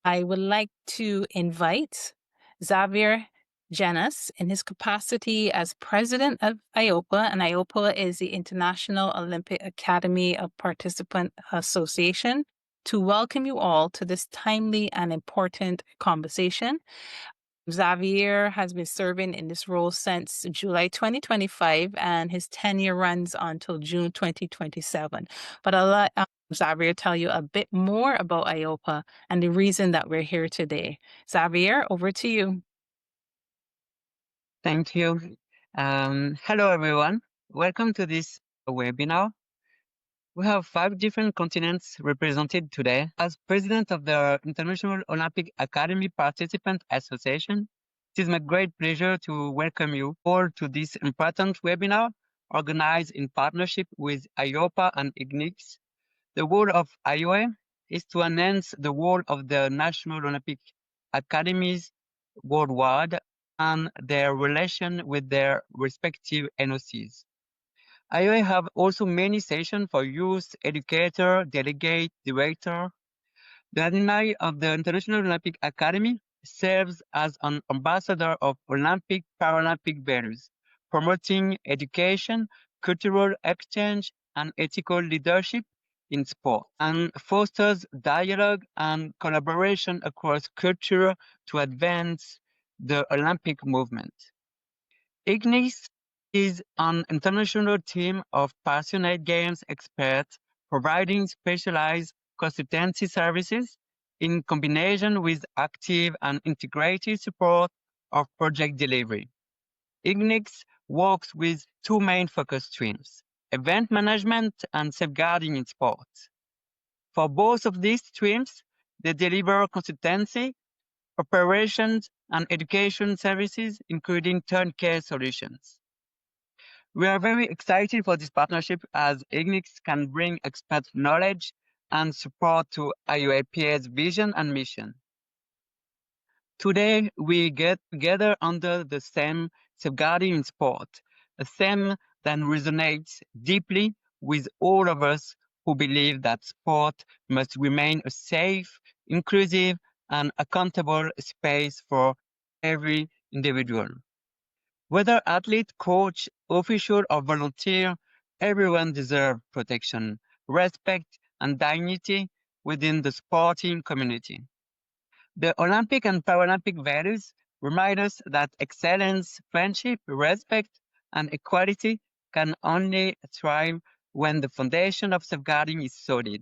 I would like to invite Xavier Janas in his capacity as president of IOAPA, and IOAPA is the International Olympic Academy of Participant Association, to welcome you all to this timely and important conversation. Xavier has been serving in this role since July 2025, and his tenure runs until June 2027. But I'll let Xavier tell you a bit more about IOAPA and the reason that we're here today. Xavier, over to you. Thank you. Hello, everyone. Welcome to this webinar. We have 5 different continents represented today. As president of the International Olympic Academy Participant Association, it is my great pleasure to welcome you all to this important webinar organized in partnership with IOAPA and IGNITX. The goal of IOA is to enhance the role of the National Olympic Academies worldwide and their relation with their respective NOCs. IOA have also many sessions for youth, educator, delegate, director. The alumni of the International Olympic Academy serves as an ambassador of Olympic Paralympic values, promoting education, cultural exchange, and ethical leadership in sport, and fosters dialogue and collaboration across culture to advance the Olympic movement. IGNITX is an international team of passionate games experts providing specialized consultancy services in combination with active and integrated support of project delivery. IGNITX works with 2 main focus streams: event management and safeguarding in sports. For both of these streams, they deliver consultancy, operations, and education services, including turnkey solutions. We are very excited for this partnership as IGNITX can bring expert knowledge and support to IOAPA's vision and mission. Today, we get together under the same safeguarding in sport, a theme that resonates deeply with all of us who believe that sport must remain a safe, inclusive, and accountable space for every individual. Whether athlete, coach, official, or volunteer, everyone deserves protection, respect, and dignity within the sporting community. The Olympic and Paralympic values remind us that excellence, friendship, respect, and equality can only thrive when the foundation of safeguarding is solid.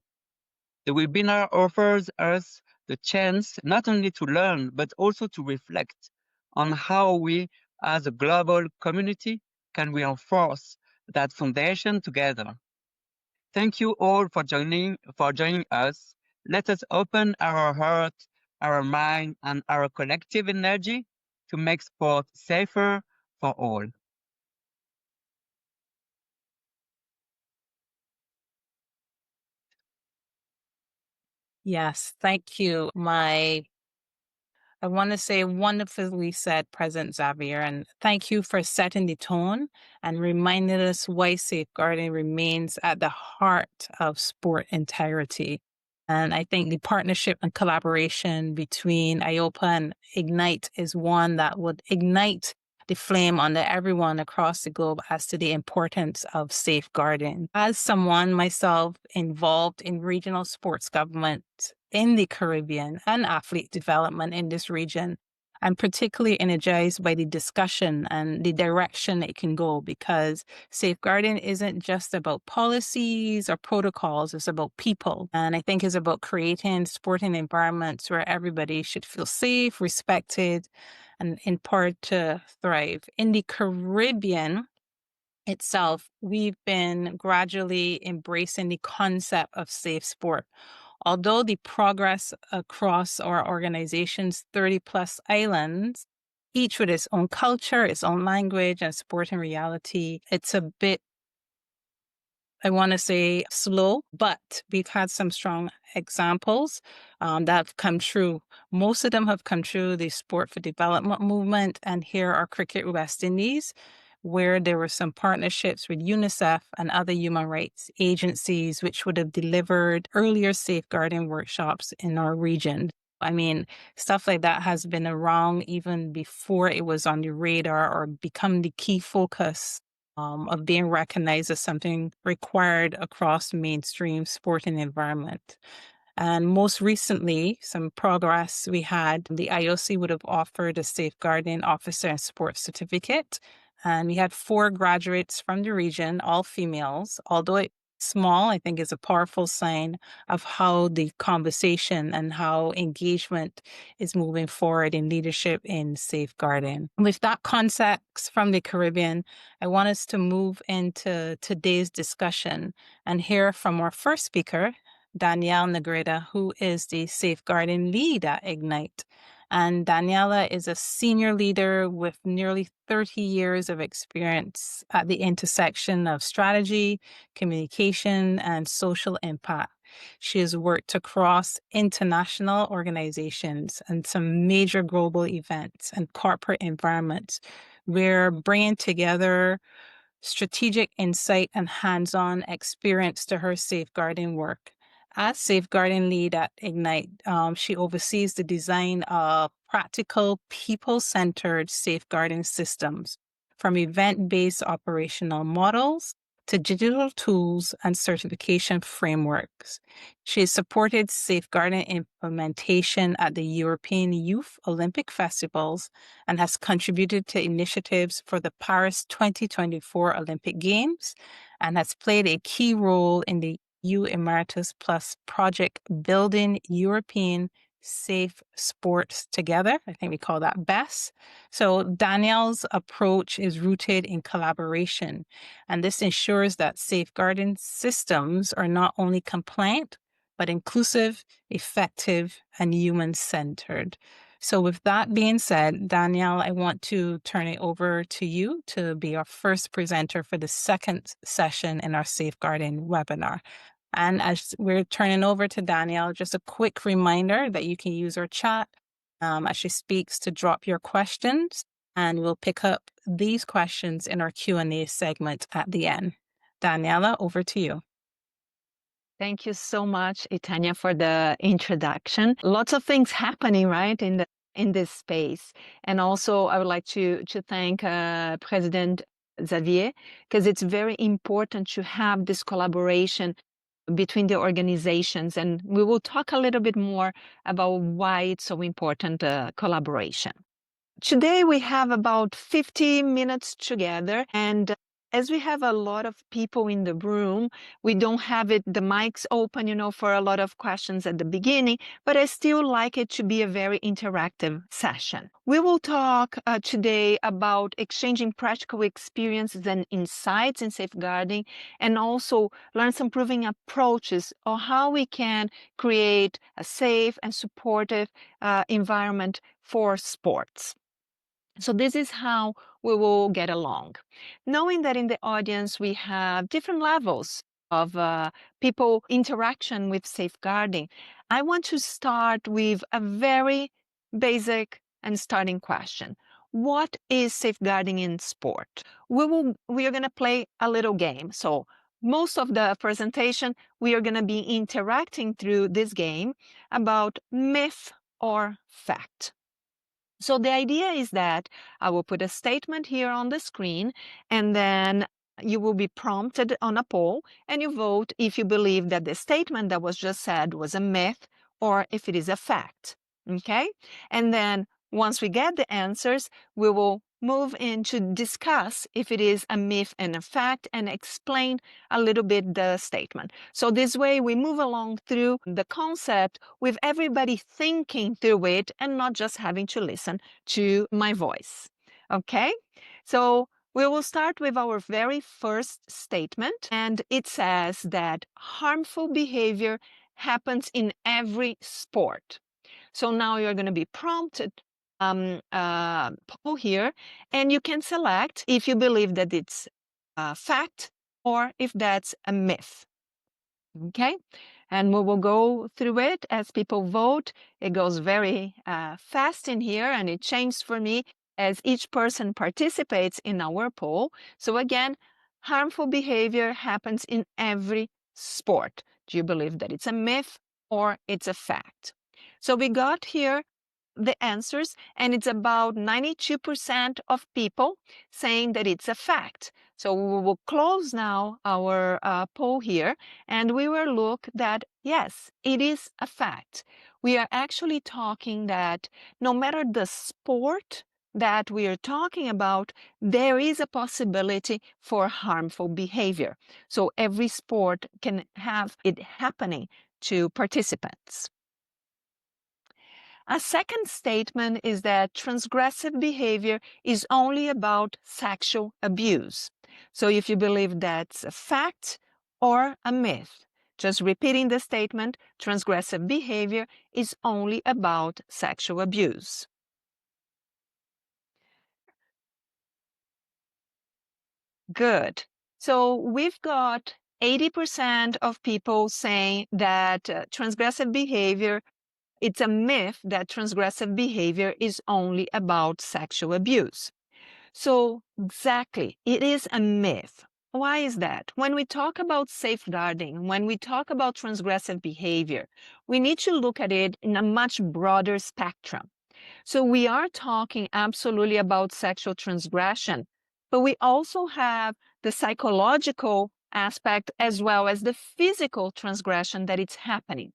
The webinar offers us the chance not only to learn, but also to reflect on how we as a global community can reinforce that foundation together. Thank you all for joining us. Let us open our heart, our mind, and our collective energy to make sport safer for all. Yes, thank you. I want to say wonderfully said, President Xavier, and thank you for setting the tone and reminding us why safeguarding remains at the heart of sport integrity. And I think the partnership and collaboration between IOAPA and IGNITE is one that would ignite the flame under everyone across the globe as to the importance of safeguarding. As someone myself involved in regional sports government in the Caribbean and athlete development in this region, I'm particularly energized by the discussion and the direction it can go, because safeguarding isn't just about policies or protocols, it's about people. And I think it's about creating sporting environments where everybody should feel safe, respected, and empowered to thrive. In the Caribbean itself, we've been gradually embracing the concept of safe sport. Although the progress across our organization's 30-plus islands, each with its own culture, its own language, and sporting reality, it's a bit, I want to say, slow, but we've had some strong examples that have come true. Most of them have come true the Sport for Development movement, and here are Cricket West Indies, where there were some partnerships with UNICEF and other human rights agencies, which would have delivered earlier safeguarding workshops in our region. I mean, stuff like that has been around even before it was on the radar or become the key focus of being recognized as something required across mainstream sporting environment. And most recently, some progress we had, the IOC would have offered a safeguarding officer and sports certificate. And we had 4 graduates from the region, all females. Although it's small, I think is a powerful sign of how the conversation and how engagement is moving forward in leadership in safeguarding. With that context from the Caribbean, I want us to move into today's discussion and hear from our first speaker, Daniela Negreda, who is the safeguarding lead at IGNITE. And Daniela is a senior leader with nearly 30 years of experience at the intersection of strategy, communication, and social impact. She has worked across international organizations and some major global events and corporate environments where bringing together strategic insight and hands-on experience to her safeguarding work. As safeguarding lead at IGNITE, she oversees the design of practical, people-centered safeguarding systems, from event-based operational models to digital tools and certification frameworks. She has supported safeguarding implementation at the European Youth Olympic Festivals and has contributed to initiatives for the Paris 2024 Olympic Games and has played a key role in the EU Emeritus Plus project building European safe sports together. I think we call that BESST. So Danielle's approach is rooted in collaboration, and this ensures that safeguarding systems are not only compliant, but inclusive, effective, and human-centered. So with that being said, Danielle, I want to turn it over to you to be our first presenter for the second session in our safeguarding webinar. And as we're turning over to Danielle, just a quick reminder that you can use our chat as she speaks to drop your questions, and we'll pick up these questions in our Q&A segment at the end. Daniela, over to you. Thank you so much, Ytannia, for the introduction. Lots of things happening, right, in this space. And also, I would like to thank President Xavier, because it's very important to have this collaboration between the organizations. And we will talk a little bit more about why it's so important, collaboration. Today, we have about 50 minutes together, and as we have a lot of people in the room, we don't have the mics open, for a lot of questions at the beginning, but I still like it to be a very interactive session. We will talk today about exchanging practical experiences and insights in safeguarding, and also learn some proven approaches on how we can create a safe and supportive environment for sports. So this is how we will get along. Knowing that in the audience we have different levels of people interaction with safeguarding, I want to start with a very basic and starting question. What is safeguarding in sport? We are going to play a little game. So most of the presentation, we are going to be interacting through this game about myth or fact. So the idea is that I will put a statement here on the screen, and then you will be prompted on a poll, and you vote if you believe that the statement that was just said was a myth or if it is a fact. Okay? And then once we get the answers, we will move in to discuss if it is a myth and a fact and explain a little bit the statement. So this way we move along through the concept with everybody thinking through it and not just having to listen to my voice. Okay? So we will start with our very first statement, and it says that harmful behavior happens in every sport. So now you're going to be prompted poll here, and you can select if you believe that it's a fact or if that's a myth. Okay, and we will go through it as people vote. It goes very fast in here, and it changes for me as each person participates in our poll. So again, harmful behavior happens in every sport. Do you believe that it's a myth or it's a fact? So we got here the answers, and it's about 92% of people saying that it's a fact. So we will close now our poll here, and we will look that, yes, it is a fact. We are actually talking that no matter the sport that we are talking about, there is a possibility for harmful behavior. So every sport can have it happening to participants. A second statement is that transgressive behavior is only about sexual abuse. So if you believe that's a fact or a myth, just repeating the statement, transgressive behavior is only about sexual abuse. Good. So we've got 80% of people saying that transgressive behavior, it's a myth that transgressive behavior is only about sexual abuse. So exactly, it is a myth. Why is that? When we talk about safeguarding, when we talk about transgressive behavior, we need to look at it in a much broader spectrum. So we are talking absolutely about sexual transgression, but we also have the psychological aspect as well as the physical transgression that it's happening.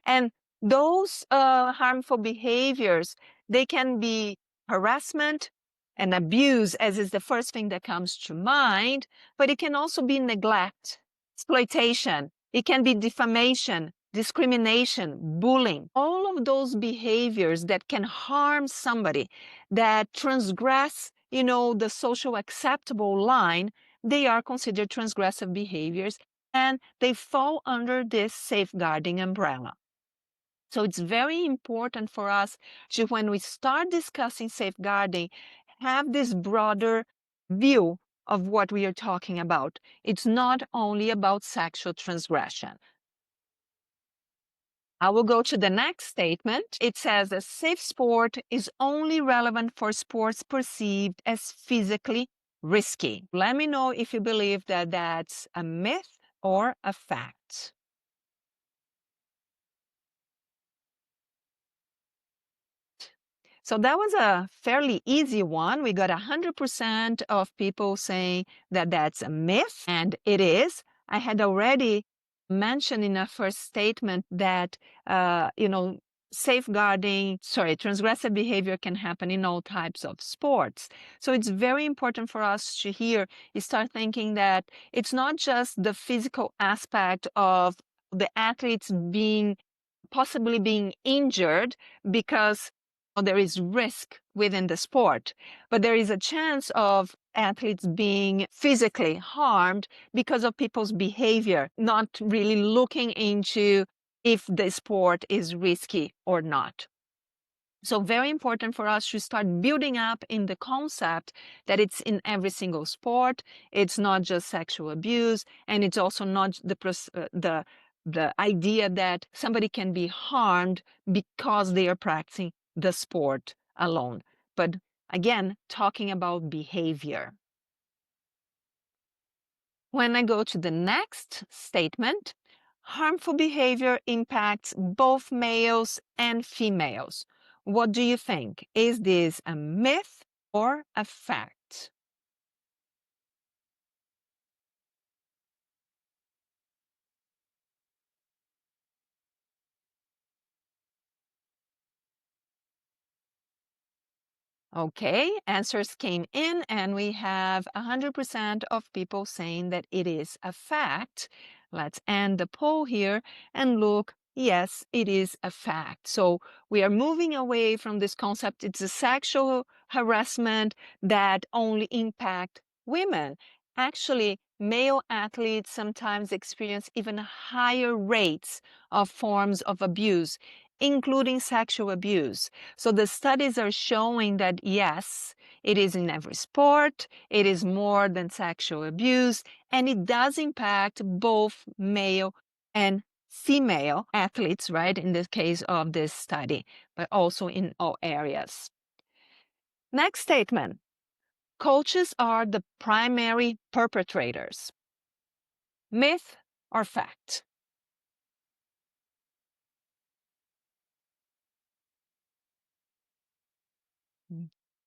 And those harmful behaviors, they can be harassment and abuse, as is the first thing that comes to mind, but it can also be neglect, exploitation, it can be defamation, discrimination, bullying, all of those behaviors that can harm somebody, that transgress, the social acceptable line, they are considered transgressive behaviors, and they fall under this safeguarding umbrella. So it's very important for us to, when we start discussing safeguarding, have this broader view of what we are talking about. It's not only about sexual transgression. I will go to the next statement. It says a safe sport is only relevant for sports perceived as physically risky. Let me know if you believe that that's a myth or a fact. So that was a fairly easy one. We got 100% of people saying that that's a myth, and it is. I had already mentioned in a first statement that, transgressive behavior can happen in all types of sports. So it's very important for us to here start thinking that it's not just the physical aspect of the athletes possibly being injured because there is risk within the sport, but there is a chance of athletes being physically harmed because of people's behavior, not really looking into if the sport is risky or not. So very important for us to start building up in the concept that it's in every single sport. It's not just sexual abuse, and it's also not the idea that somebody can be harmed because they are practicing the sport alone. But again, talking about behavior. When I go to the next statement, harmful behavior impacts both males and females. What do you think? Is this a myth or a fact? Okay, answers came in, and we have 100% of people saying that it is a fact. Let's end the poll here and look. Yes, it is a fact. So we are moving away from this concept. It's a sexual harassment that only impact women. Actually, male athletes sometimes experience even higher rates of forms of abuse, including sexual abuse. So the studies are showing that yes, it is in every sport, it is more than sexual abuse, and it does impact both male and female athletes, right, in the case of this study, but also in all areas. Next statement. Coaches are the primary perpetrators. Myth or fact?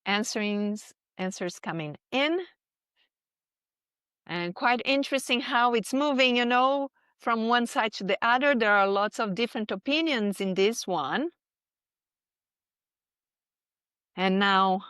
Answers coming in. And quite interesting how it's moving, you know, from one side to the other. There are lots of different opinions in this one. And now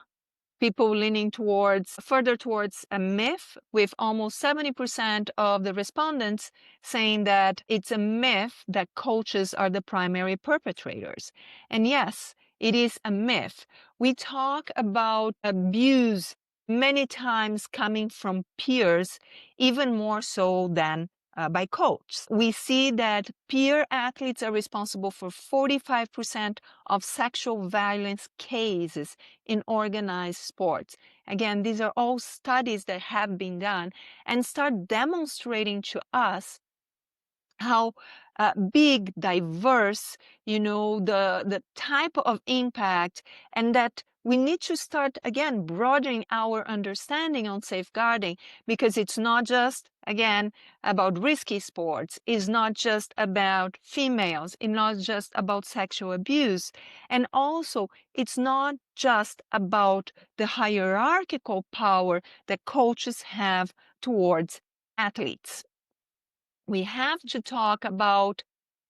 people leaning further towards a myth, with almost 70% of the respondents saying that it's a myth that coaches are the primary perpetrators. And yes, it is a myth. We talk about abuse many times coming from peers, even more so than by coaches. We see that peer athletes are responsible for 45% of sexual violence cases in organized sports. Again, these are all studies that have been done and start demonstrating to us how big, diverse, you know, the type of impact, and that we need to start, again, broadening our understanding on safeguarding, because it's not just, again, about risky sports. It's not just about females. It's not just about sexual abuse. And also, it's not just about the hierarchical power that coaches have towards athletes. We have to talk about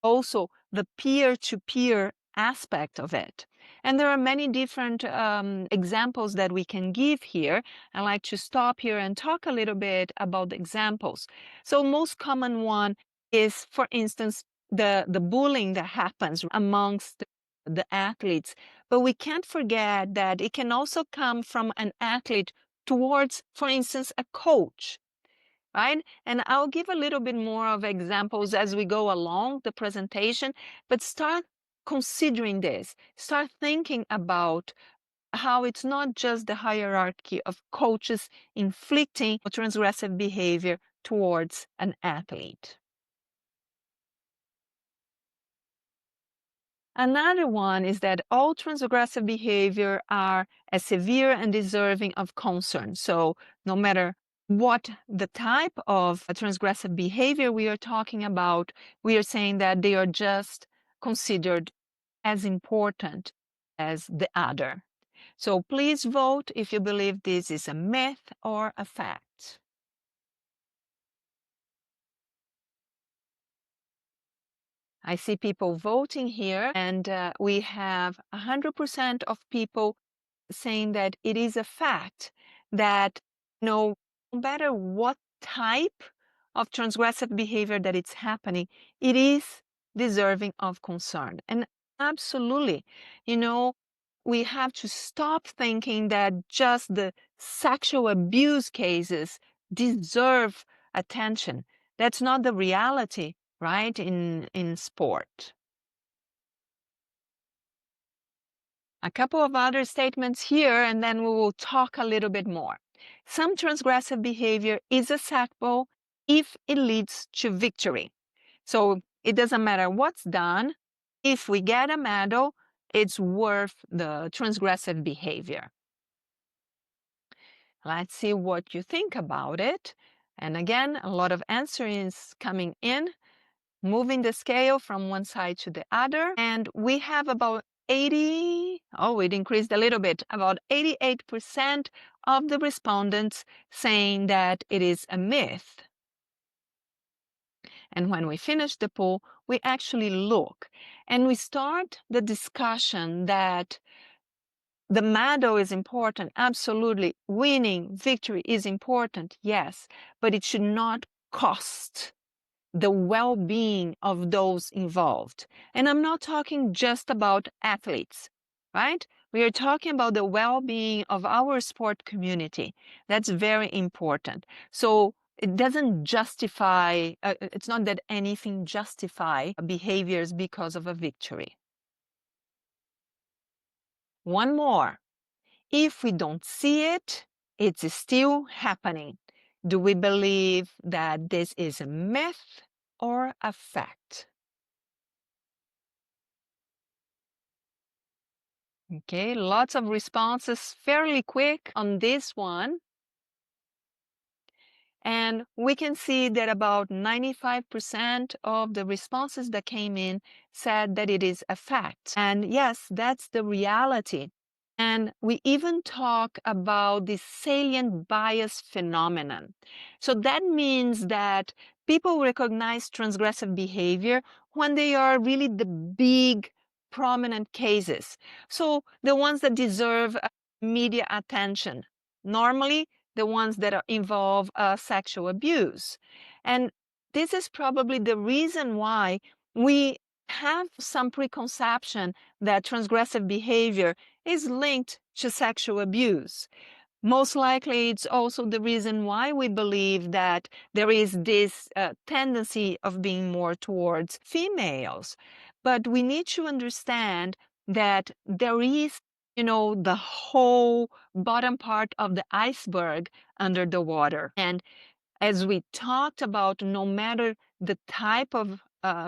also the peer-to-peer aspect of it. And there are many different examples that we can give here. I'd like to stop here and talk a little bit about the examples. So most common one is, for instance, the bullying that happens amongst the athletes. But we can't forget that it can also come from an athlete towards, for instance, a coach. Right? And I'll give a little bit more of examples as we go along the presentation, but start considering this. Start thinking about how it's not just the hierarchy of coaches inflicting transgressive behavior towards an athlete. Another one is that all transgressive behavior are as severe and deserving of concern. So no matter what the type of transgressive behavior we are talking about, we are saying that they are just considered as important as the other. So please vote if you believe this is a myth or a fact. I see people voting here, and we have 100% of people saying that it is a fact that, you know, no matter what type of transgressive behavior that it's happening, it is deserving of concern. And absolutely, you know, we have to stop thinking that just the sexual abuse cases deserve attention. That's not the reality, right, in sport. A couple of other statements here, and then we will talk a little bit more. Some transgressive behavior is acceptable if it leads to victory. So it doesn't matter what's done. If we get a medal, it's worth the transgressive behavior. Let's see what you think about it. And again, a lot of answers coming in, moving the scale from one side to the other. And we have about it increased a little bit, about 88% of the respondents saying that it is a myth. And when we finish the poll, we actually look and we start the discussion that the medal is important. Absolutely. Winning, victory is important. Yes, but it should not cost the well-being of those involved. And I'm not talking just about athletes, right? We are talking about the well-being of our sport community. That's very important. So it doesn't justify, it's not that anything justify behaviors because of a victory. One more. If we don't see it, it's still happening. Do we believe that this is a myth or a fact? Okay, lots of responses fairly quick on this one. And we can see that about 95% of the responses that came in said that it is a fact. And yes, that's the reality. And we even talk about the salient bias phenomenon. So that means that people recognize transgressive behavior when they are really the big, prominent cases. So the ones that deserve media attention, normally the ones that involve sexual abuse. And this is probably the reason why we have some preconception that transgressive behavior is linked to sexual abuse. Most likely, it's also the reason why we believe that there is this tendency of being more towards females. But we need to understand that there is, the whole bottom part of the iceberg under the water. And as we talked about, no matter the type of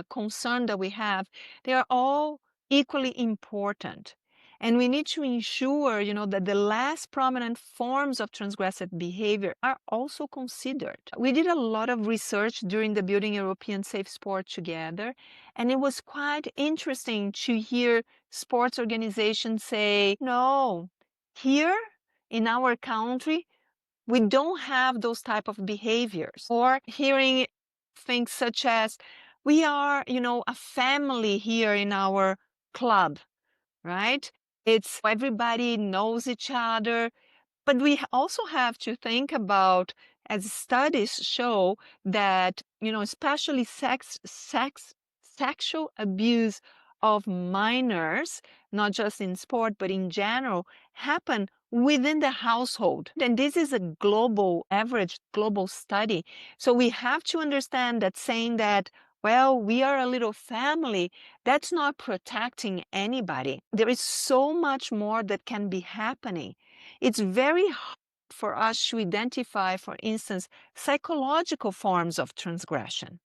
concern that we have, they are all equally important. And we need to ensure, that the less prominent forms of transgressive behavior are also considered. We did a lot of research during the Building European Safe Sport together, and it was quite interesting to hear sports organizations say, no, here in our country, we don't have those type of behaviors. Or hearing things such as, we are, a family here in our club, right? It's everybody knows each other. But we also have to think about, as studies show, that, especially sexual abuse of minors, not just in sport, but in general, happen within the household. And this is a global average, global study. So we have to understand that saying that, well, we are a little family, that's not protecting anybody. There is so much more that can be happening. It's very hard for us to identify, for instance, psychological forms of transgression.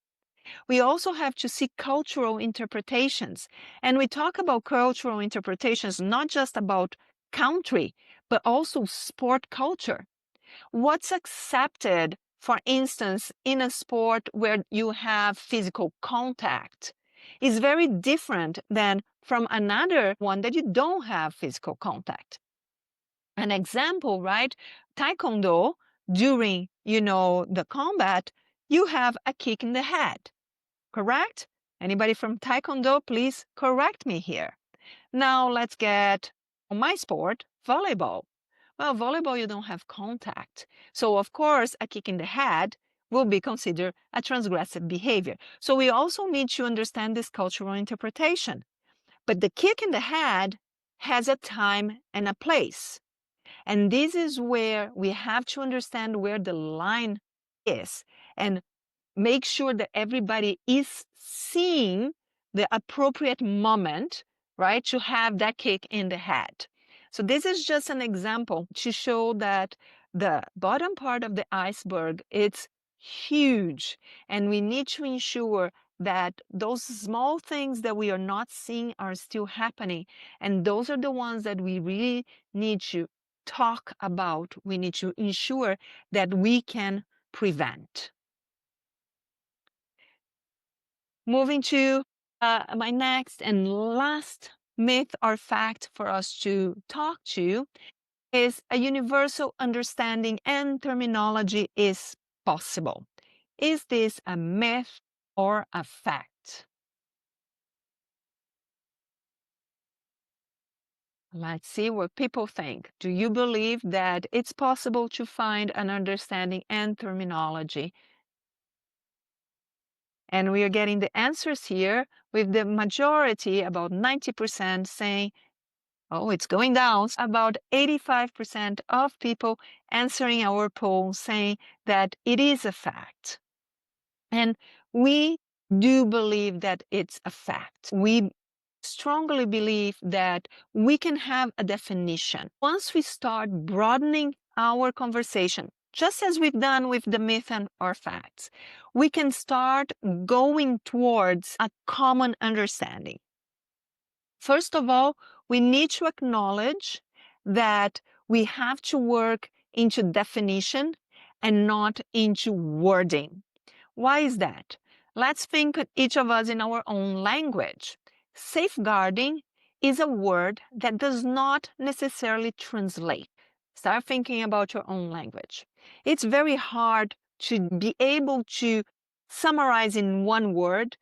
We also have to see cultural interpretations. And we talk about cultural interpretations not just about country, but also sport culture. What's accepted, for instance, in a sport where you have physical contact is very different than from another one that you don't have physical contact. An example, right? Taekwondo, during, the combat, you have a kick in the head, correct? Anybody from Taekwondo, please correct me here. Now let's get on my sport, volleyball. Well, volleyball, you don't have contact. So, of course, a kick in the head will be considered a transgressive behavior. So we also need to understand this cultural interpretation. But the kick in the head has a time and a place. And this is where we have to understand where the line is and make sure that everybody is seeing the appropriate moment, right, to have that kick in the head. So this is just an example to show that the bottom part of the iceberg, it's huge. And we need to ensure that those small things that we are not seeing are still happening. And those are the ones that we really need to talk about. We need to ensure that we can prevent. Moving to my next and last myth or fact for us to talk to is a universal understanding and terminology is possible. Is this a myth or a fact? Let's see what people think. Do you believe that it's possible to find an understanding and terminology? And we are getting the answers here with the majority, about 90%, saying, oh, it's going down. About 85% of people answering our poll saying that it is a fact. And we do believe that it's a fact. We strongly believe that we can have a definition. Once we start broadening our conversation, just as we've done with the myth and or facts, we can start going towards a common understanding. First of all, we need to acknowledge that we have to work into definition and not into wording. Why is that? Let's think each of us in our own language. Safeguarding is a word that does not necessarily translate. Start thinking about your own language. It's very hard to be able to summarize in one word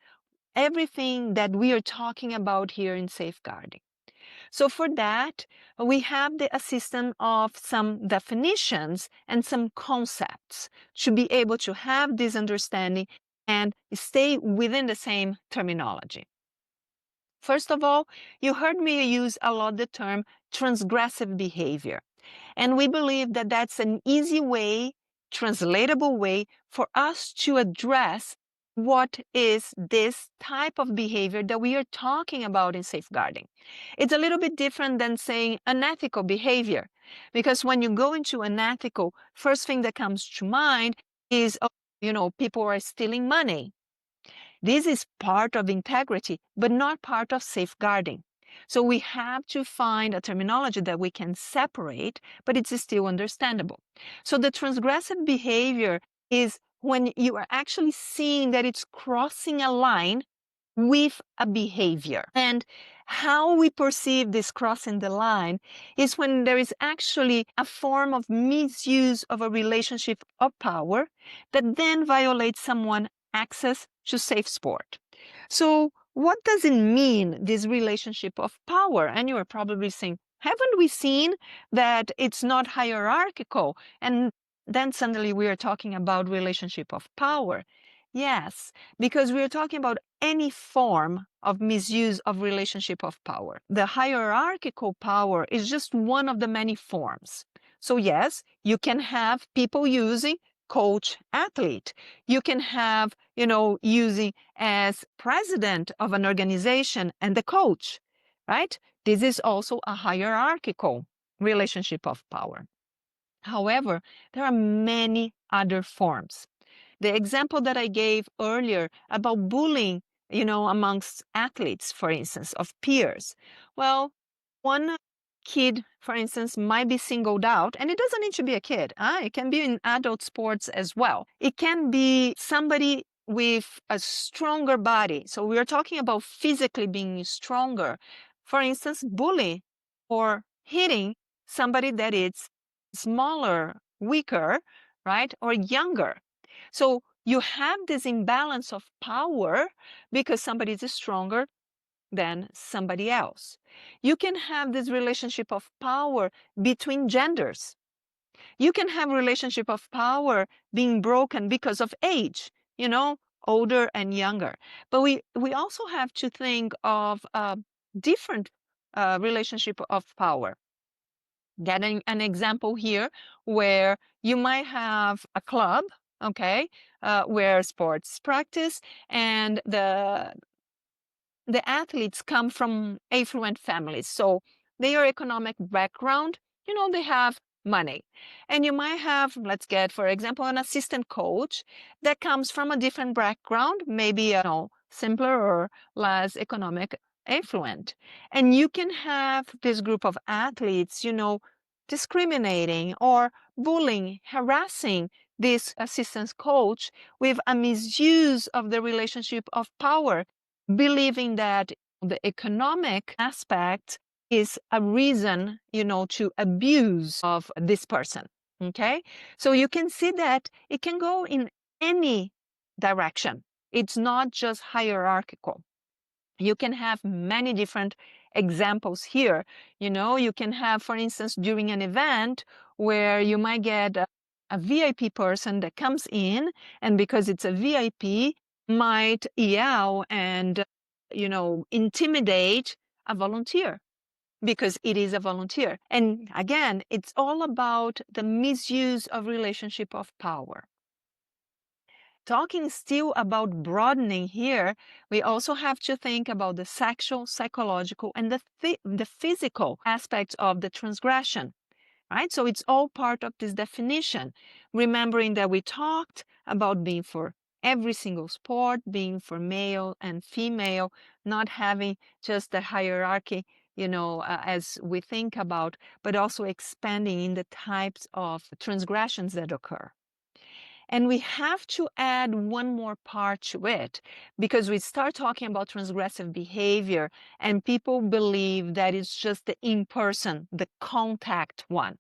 everything that we are talking about here in safeguarding. So for that, we have the assistance of some definitions and some concepts to be able to have this understanding and stay within the same terminology. First of all, you heard me use a lot the term transgressive behavior. And we believe that that's an easy way, translatable way for us to address what is this type of behavior that we are talking about in safeguarding. It's a little bit different than saying unethical behavior, because when you go into unethical, first thing that comes to mind is, people are stealing money. This is part of integrity, but not part of safeguarding. So we have to find a terminology that we can separate, but it's still understandable. So the transgressive behavior is when you are actually seeing that it's crossing a line with a behavior. And how we perceive this crossing the line is when there is actually a form of misuse of a relationship of power that then violates someone's access to safe sport. So what does it mean, this relationship of power? And you are probably saying, haven't we seen that it's not hierarchical? And then suddenly we are talking about relationship of power. Yes, because we are talking about any form of misuse of relationship of power. The hierarchical power is just one of the many forms. So yes, you can have people using coach athlete. You can have, using as president of an organization and the coach, right? This is also a hierarchical relationship of power. However, there are many other forms. The example that I gave earlier about bullying, amongst athletes, for instance, of peers. Well, one kid, for instance, might be singled out, and it doesn't need to be a kid. It can be in adult sports as well. It can be somebody with a stronger body. So we are talking about physically being stronger. For instance, bullying or hitting somebody that is smaller, weaker, right, or younger. So you have this imbalance of power because somebody is stronger than somebody else. You can have this relationship of power between genders. You can have relationship of power being broken because of age, older and younger. But we also have to think of a different relationship of power. Getting an example here where you might have a club, okay, where sports practice, and the athletes come from affluent families. So their economic background, they have money. And you might have, let's get, for example, an assistant coach that comes from a different background, maybe, simpler or less economic affluent. And you can have this group of athletes, discriminating or bullying, harassing this assistant coach with a misuse of the relationship of power, believing that the economic aspect is a reason, to abuse of this person. Okay? So you can see that it can go in any direction. It's not just hierarchical. You can have many different examples here. You can have, for instance, during an event where you might get a VIP person that comes in, and because it's a VIP, might yell and, intimidate a volunteer because it is a volunteer. And again, it's all about the misuse of relationship of power. Talking still about broadening here, we also have to think about the sexual, psychological, and the physical aspects of the transgression, right? So it's all part of this definition, remembering that we talked about being for every single sport, being for male and female, not having just the hierarchy, as we think about, but also expanding in the types of transgressions that occur. And we have to add one more part to it, because we start talking about transgressive behavior and people believe that it's just the in-person, the contact one.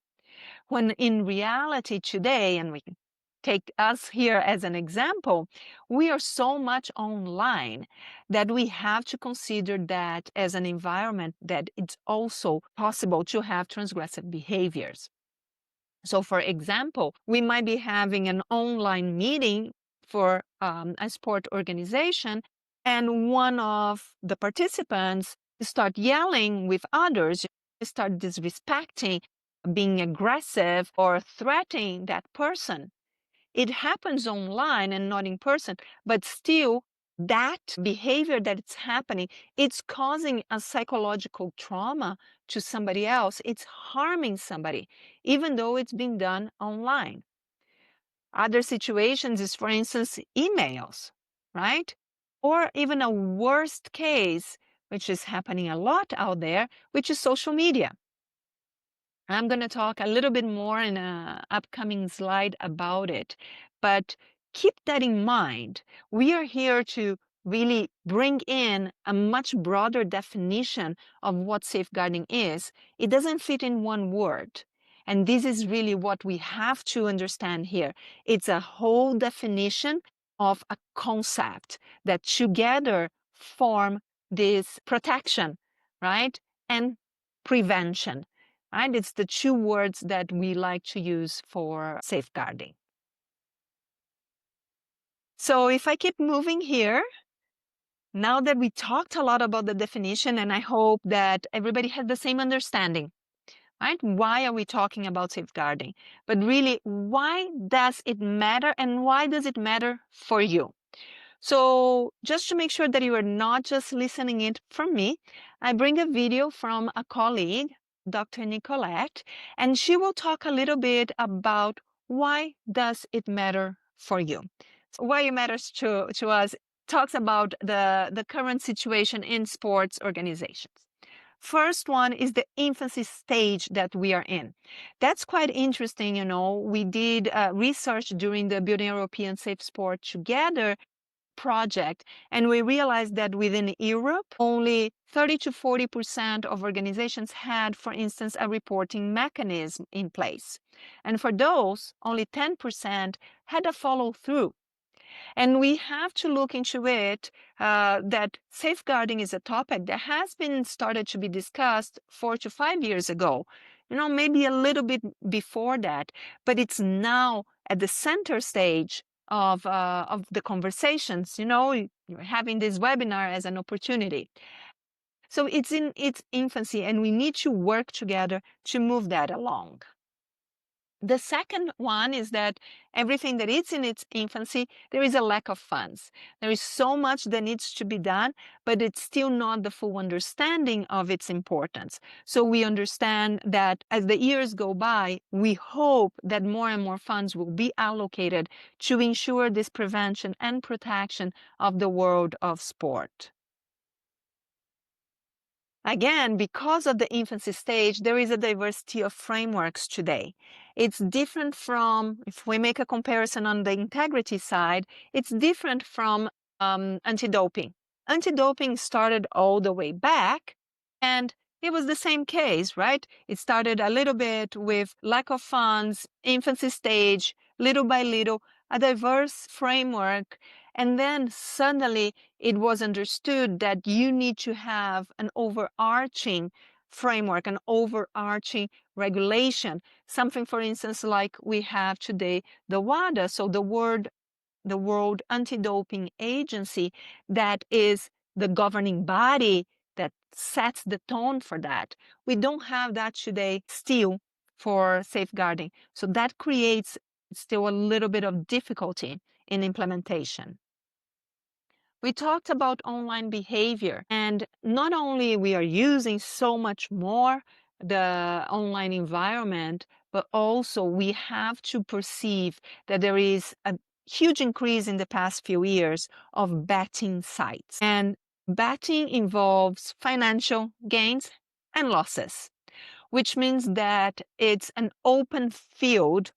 When in reality today, and we can take us here as an example, we are so much online that we have to consider that as an environment that it's also possible to have transgressive behaviors. So for example, we might be having an online meeting for a sport organization, and one of the participants start yelling with others, start disrespecting, being aggressive or threatening that person. It happens online and not in person, but still that behavior that it's happening, it's causing a psychological trauma to somebody else. It's harming somebody, even though it's being done online. Other situations is, for instance, emails, right? Or even a worst case, which is happening a lot out there, which is social media. I'm going to talk a little bit more in an upcoming slide about it, but keep that in mind. We are here to really bring in a much broader definition of what safeguarding is. It doesn't fit in one word. And this is really what we have to understand here. It's a whole definition of a concept that together form this protection, right? And prevention. Right? It's the two words that we like to use for safeguarding. So if I keep moving here, now that we talked a lot about the definition, and I hope that everybody has the same understanding, right? Why are we talking about safeguarding? But really, why does it matter, and why does it matter for you? So just to make sure that you are not just listening it from me, I bring a video from a colleague, Dr. Nicolette, and she will talk a little bit about why does it matter for you. So why it matters to us talks about the current situation in sports organizations. First one is the infancy stage that we are in. That's quite interesting, you know. We did research during the Building European Safe Sport Together project, and we realized that within Europe, only 30 to 40% of organizations had, for instance, a reporting mechanism in place. And for those, only 10% had a follow-through. And we have to look into it, that safeguarding is a topic that has been started to be discussed 4 to 5 years ago, you know, maybe a little bit before that, but it's now at the center stage of the conversations. You know, you're having this webinar as an opportunity. So it's in its infancy, and we need to work together to move that along. The second one is that everything that is in its infancy, there is a lack of funds. There is so much that needs to be done, but it's still not the full understanding of its importance. So we understand that as the years go by, we hope that more and more funds will be allocated to ensure this prevention and protection of the world of sport. Again, because of the infancy stage, there is a diversity of frameworks today. It's different from, if we make a comparison on the integrity side, it's different from anti-doping. Anti-doping started all the way back, and it was the same case, right? It started a little bit with lack of funds, infancy stage, little by little, a diverse framework, and then suddenly it was understood that you need to have an overarching framework, an overarching regulation, something, for instance, like we have today, the WADA, so the World Anti-Doping Agency, that is the governing body that sets the tone for that. We don't have that today still for safeguarding. So that creates still a little bit of difficulty in implementation. We talked about online behavior, and not only we are using so much more the online environment, but also we have to perceive that there is a huge increase in the past few years of betting sites. And betting involves financial gains and losses, which means that it's an open field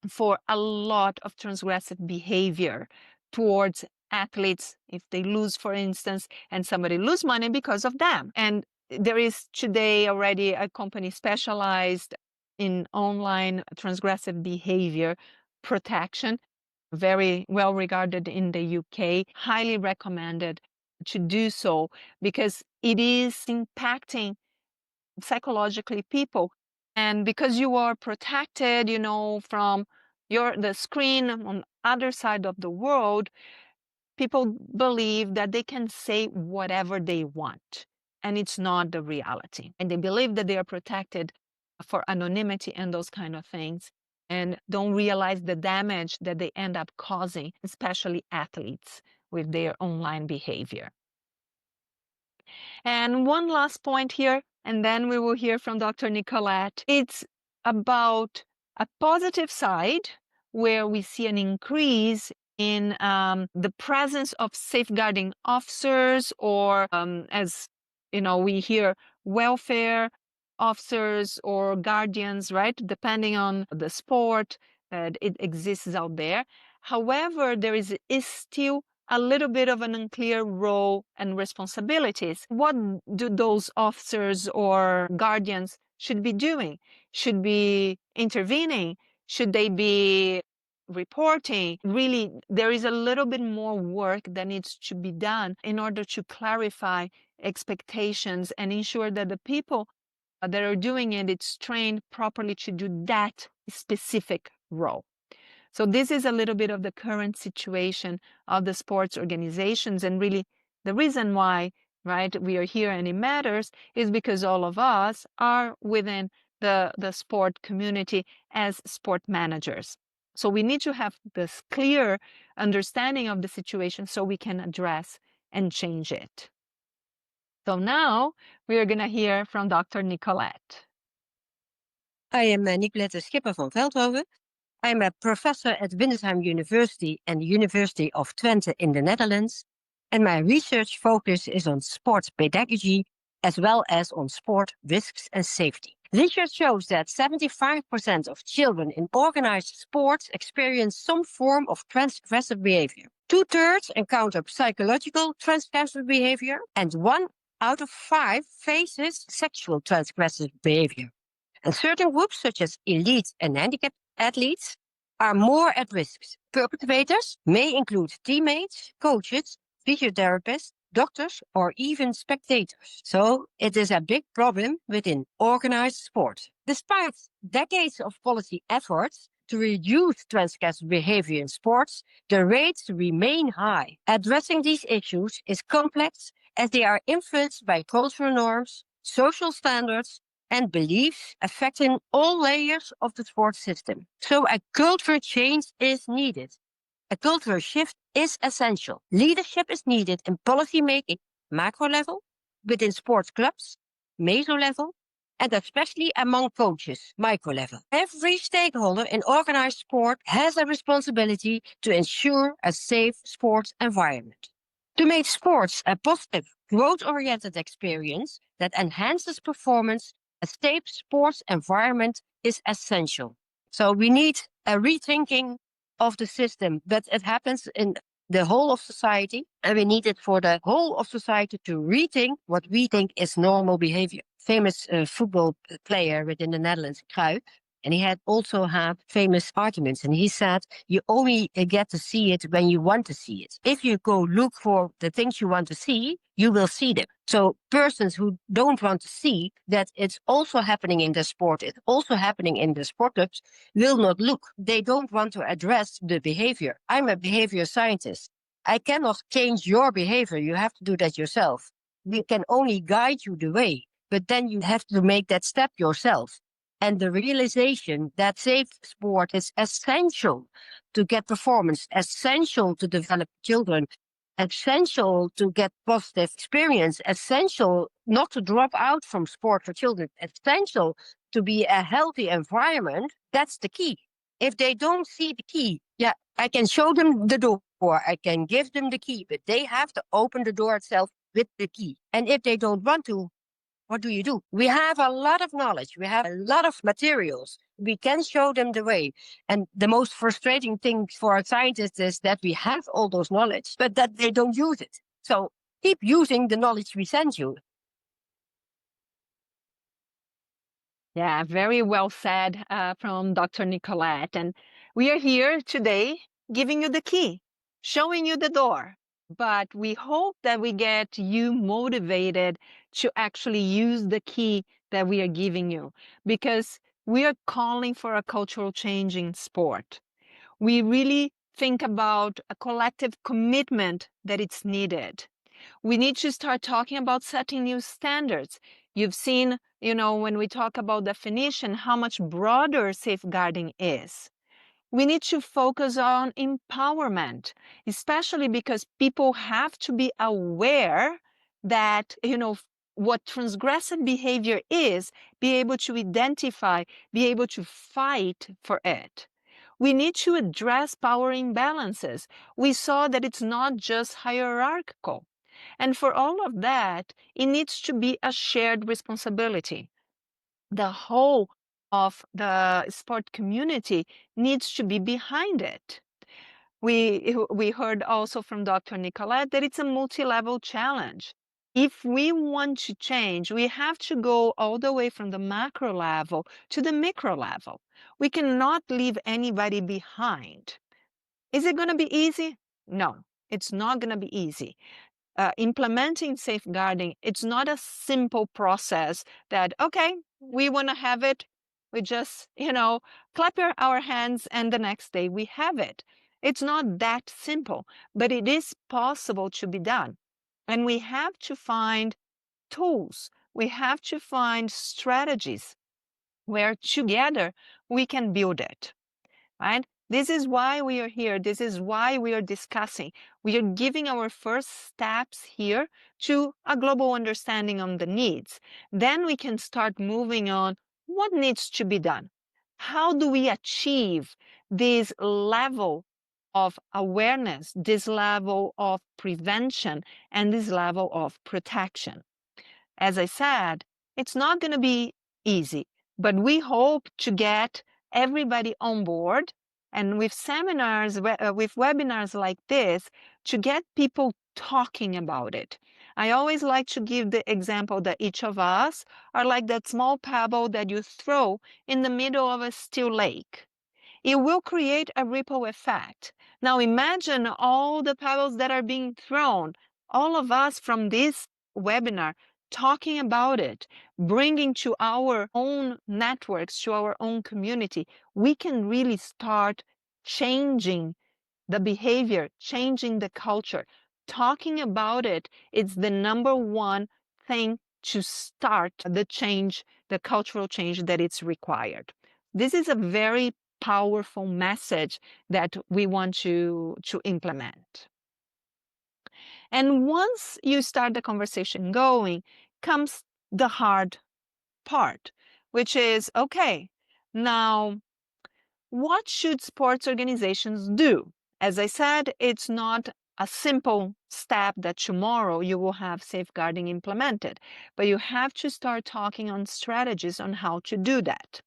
for a lot of transgressive behavior towards athletes if they lose, for instance, and somebody lose money because of them. And there is today already a company specialized in online transgressive behavior protection, very well regarded in the UK, highly recommended to do so because it is impacting psychologically people. And because you are protected, from the screen on other side of the world, people believe that they can say whatever they want, and it's not the reality. And they believe that they are protected for anonymity and those kind of things, and don't realize the damage that they end up causing, especially athletes, with their online behavior. And one last point here, and then we will hear from Dr. Nicolette. It's about a positive side where we see an increase in the presence of safeguarding officers, or as we hear, welfare officers or guardians, right? Depending on the sport that it exists out there. However, there is still a little bit of an unclear role and responsibilities. What do those officers or guardians should be doing? Should be intervening? Should they be reporting? Really, there is a little bit more work that needs to be done in order to clarify expectations and ensure that the people that are doing it, it's trained properly to do that specific role. So this is a little bit of the current situation of the sports organizations, and really the reason why, right, we are here and it matters is because all of us are within the sport community as sport managers. So we need to have this clear understanding of the situation so we can address and change it. So now we are going to hear from Dr. Nicolette. I am Nicolette Schipper van Veldhoven. I'm a professor at Windesheim University and the University of Twente in the Netherlands, and my research focus is on sport pedagogy as well as on sport risks and safety. Research shows that 75% of children in organized sports experience some form of transgressive behavior. 2/3 encounter psychological transgressive behavior, and 1 out of 5 faces sexual transgressive behavior. And certain groups, such as elite and handicapped athletes, are more at risk. Perpetrators may include teammates, coaches, physiotherapists, doctors, or even spectators. So it is a big problem within organized sport. Despite decades of policy efforts to reduce transgressive behavior in sports, the rates remain high. Addressing these issues is complex as they are influenced by cultural norms, social standards, and beliefs affecting all layers of the sports system. So a cultural change is needed. A cultural shift is essential. Leadership is needed in policy making, macro level, within sports clubs, meso level, and especially among coaches, micro level. Every stakeholder in organized sport has a responsibility to ensure a safe sports environment. To make sports a positive, growth-oriented experience that enhances performance, a safe sports environment is essential. So we need a rethinking of the system, but it happens in the whole of society, and we need it for the whole of society to rethink what we think is normal behavior. Famous football player within the Netherlands, Cruyff, and he had also had famous arguments. And he said, you only get to see it when you want to see it. If you go look for the things you want to see, you will see them. So persons who don't want to see that it's also happening in the sport, it's also happening in the sport clubs, will not look. They don't want to address the behavior. I'm a behavior scientist. I cannot change your behavior. You have to do that yourself. We can only guide you the way, but then you have to make that step yourself. And the realization that safe sport is essential to get performance, essential to develop children, essential to get positive experience, essential not to drop out from sport for children, essential to be a healthy environment, that's the key. If they don't see the key, I can show them the door, I can give them the key, but they have to open the door itself with the key. And if they don't want to, what do? We have a lot of knowledge. We have a lot of materials. We can show them the way. And the most frustrating thing for our scientists is that we have all those knowledge, but that they don't use it. So keep using the knowledge we send you. Yeah, very well said from Dr. Nicolette. And we are here today giving you the key, showing you the door. But we hope that we get you motivated to actually use the key that we are giving you, because we are calling for a cultural change in sport. We really think about a collective commitment that it's needed. We need to start talking about setting new standards. You've seen, when we talk about definition, how much broader safeguarding is. We need to focus on empowerment, especially because people have to be aware that, what transgressive behavior is, be able to identify, be able to fight for it. We need to address power imbalances. We saw that it's not just hierarchical. And for all of that, it needs to be a shared responsibility. The whole of the sport community needs to be behind it. We heard also from Dr. Nicolette that it's a multi-level challenge. If we want to change, we have to go all the way from the macro level to the micro level. We cannot leave anybody behind. Is it going to be easy? No, it's not going to be easy. Implementing safeguarding, it's not a simple process that, okay, we want to have it. We just, clap our hands and the next day we have it. It's not that simple, but it is possible to be done. And we have to find tools. We have to find strategies where together we can build it, right? This is why we are here. This is why we are discussing. We are giving our first steps here to a global understanding on the needs. Then we can start moving on what needs to be done. How do we achieve this level of awareness, this level of prevention, and this level of protection? As I said, it's not going to be easy, but we hope to get everybody on board, and with seminars, with webinars like this, to get people talking about it. I always like to give the example that each of us are like that small pebble that you throw in the middle of a still lake. It will create a ripple effect. Now imagine all the pebbles that are being thrown, all of us from this webinar talking about it, bringing to our own networks, to our own community. We can really start changing the behavior, changing the culture. Talking about it, it's the number one thing to start the change, the cultural change that it's required. This is a very powerful message that we want to implement. And once you start the conversation going, comes the hard part, which is, okay, now what should sports organizations do? As I said, it's not a simple step that tomorrow you will have safeguarding implemented, but you have to start talking on strategies on how to do that.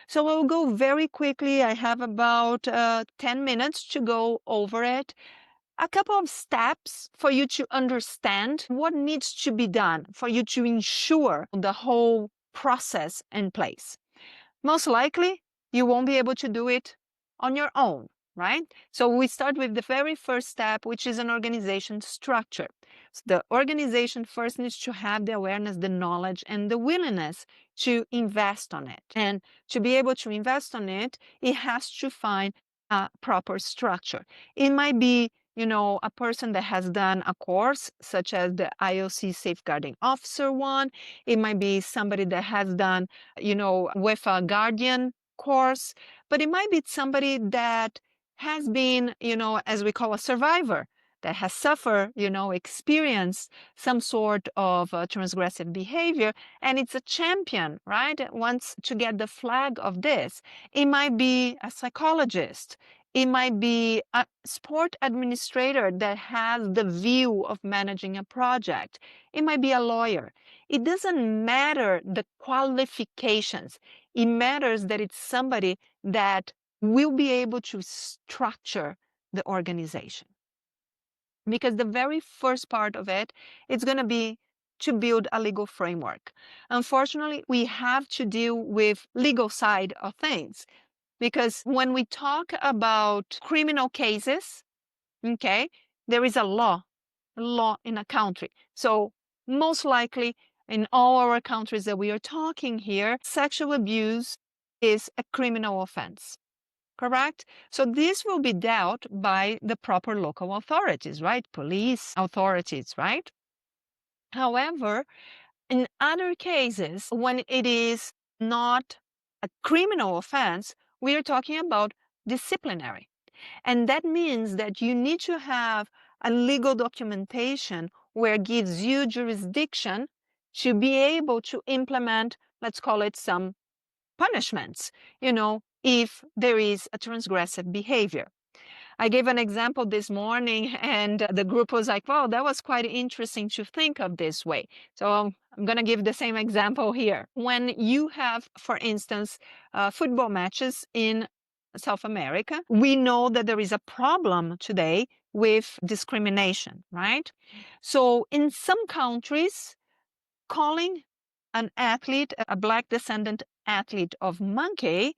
So I'll go very quickly. I have about 10 minutes to go over it. A couple of steps for you to understand what needs to be done for you to ensure the whole process in place. Most likely, you won't be able to do it on your own, right? So we start with the very first step, which is an organization structure. So the organization first needs to have the awareness, the knowledge, and the willingness to invest on it. And to be able to invest on it, it has to find a proper structure. It might be a person that has done a course, such as the IOC Safeguarding Officer one. It might be somebody that has done, with a Guardian course, but it might be somebody that has been, as we call a survivor, that has suffered, experienced some sort of transgressive behavior, and it's a champion, right? Wants to get the flag of this. It might be a psychologist. It might be a sport administrator that has the view of managing a project. It might be a lawyer. it doesn't matter the qualifications. It matters that it's somebody that will be able to structure the organization. Because the very first part of it, it's going to be to build a legal framework. Unfortunately, we have to deal with legal side of things, because when we talk about criminal cases, okay, there is a law in a country. So most likely in all our countries that we are talking here, sexual abuse is a criminal offense. Correct? So this will be dealt by the proper local authorities, right? Police authorities, right? However, in other cases, when it is not a criminal offense, we are talking about disciplinary. And that means that you need to have a legal documentation where it gives you jurisdiction to be able to implement, let's call it, some punishments, if there is a transgressive behavior. I gave an example this morning, and the group was like, wow, that was quite interesting to think of this way. So I'm going to give the same example here. When you have, for instance, football matches in South America, we know that there is a problem today with discrimination, right? So in some countries, calling an athlete, a Black descendant athlete, of monkey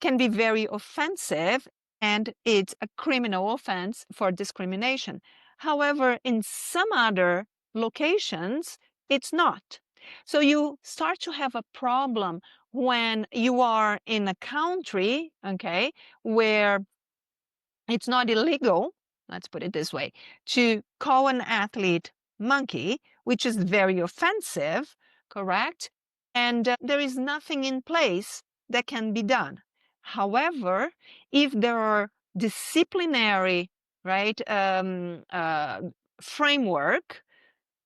can be very offensive, and it's a criminal offense for discrimination. However, in some other locations, it's not. So you start to have a problem when you are in a country, okay, where it's not illegal, let's put it this way, to call an athlete monkey, which is very offensive, correct? And there is nothing in place that can be done. However, if there are disciplinary, right, framework,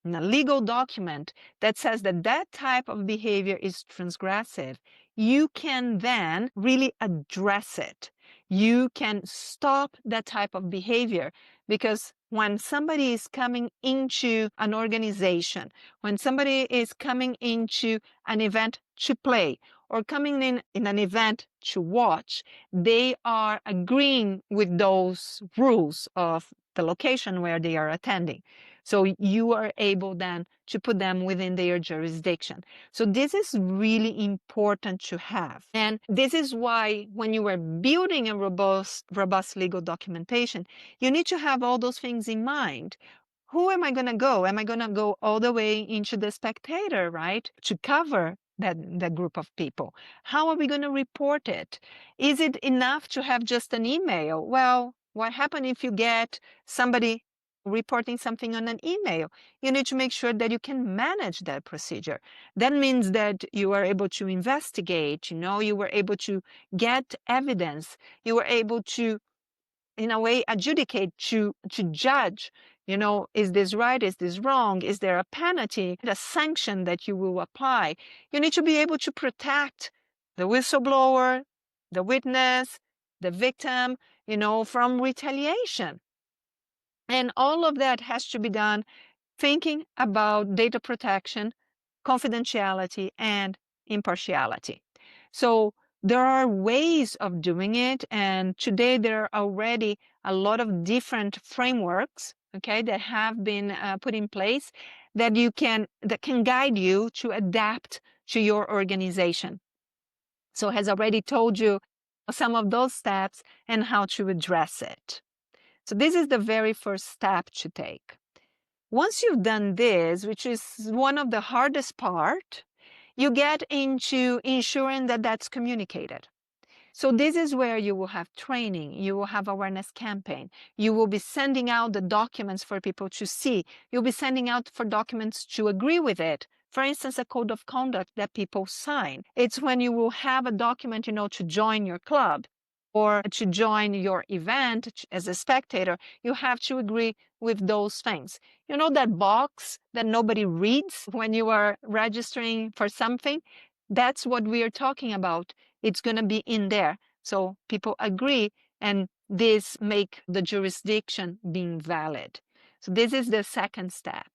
a legal document that says that that type of behavior is transgressive, you can then really address it. You can stop that type of behavior, because when somebody is coming into an organization, when somebody is coming into an event to play, or coming in an event to watch, they are agreeing with those rules of the location where they are attending. So you are able then to put them within their jurisdiction. So this is really important to have. And this is why when you are building a robust legal documentation, you need to have all those things in mind. Who am I going to go? Am I going to go all the way into the spectator, right? To cover that group of people? How are we going to report it? Is it enough to have just an email? Well, what happens if you get somebody reporting something on an email? You need to make sure that you can manage that procedure. That means that you are able to investigate, you were able to get evidence, you were able to, in a way, adjudicate, to judge, is this right? Is this wrong? Is there a penalty, a sanction that you will apply? You need to be able to protect the whistleblower, the witness, the victim, from retaliation. And all of that has to be done thinking about data protection, confidentiality, and impartiality. So there are ways of doing it, and today there are already a lot of different frameworks, okay, that have been put in place that can guide you to adapt to your organization. So has already told you some of those steps and how to address it. So this is the very first step to take. Once you've done this, which is one of the hardest part, you get into ensuring that that's communicated. So this is where you will have training, you will have awareness campaign, you will be sending out the documents for people to see, you'll be sending out for documents to agree with it. For instance, a code of conduct that people sign. It's when you will have a document, to join your club or to join your event as a spectator. You have to agree with those things. You know that box that nobody reads when you are registering for something? That's what we are talking about. It's going to be in there. So people agree, and this make the jurisdiction being valid. So this is the second step.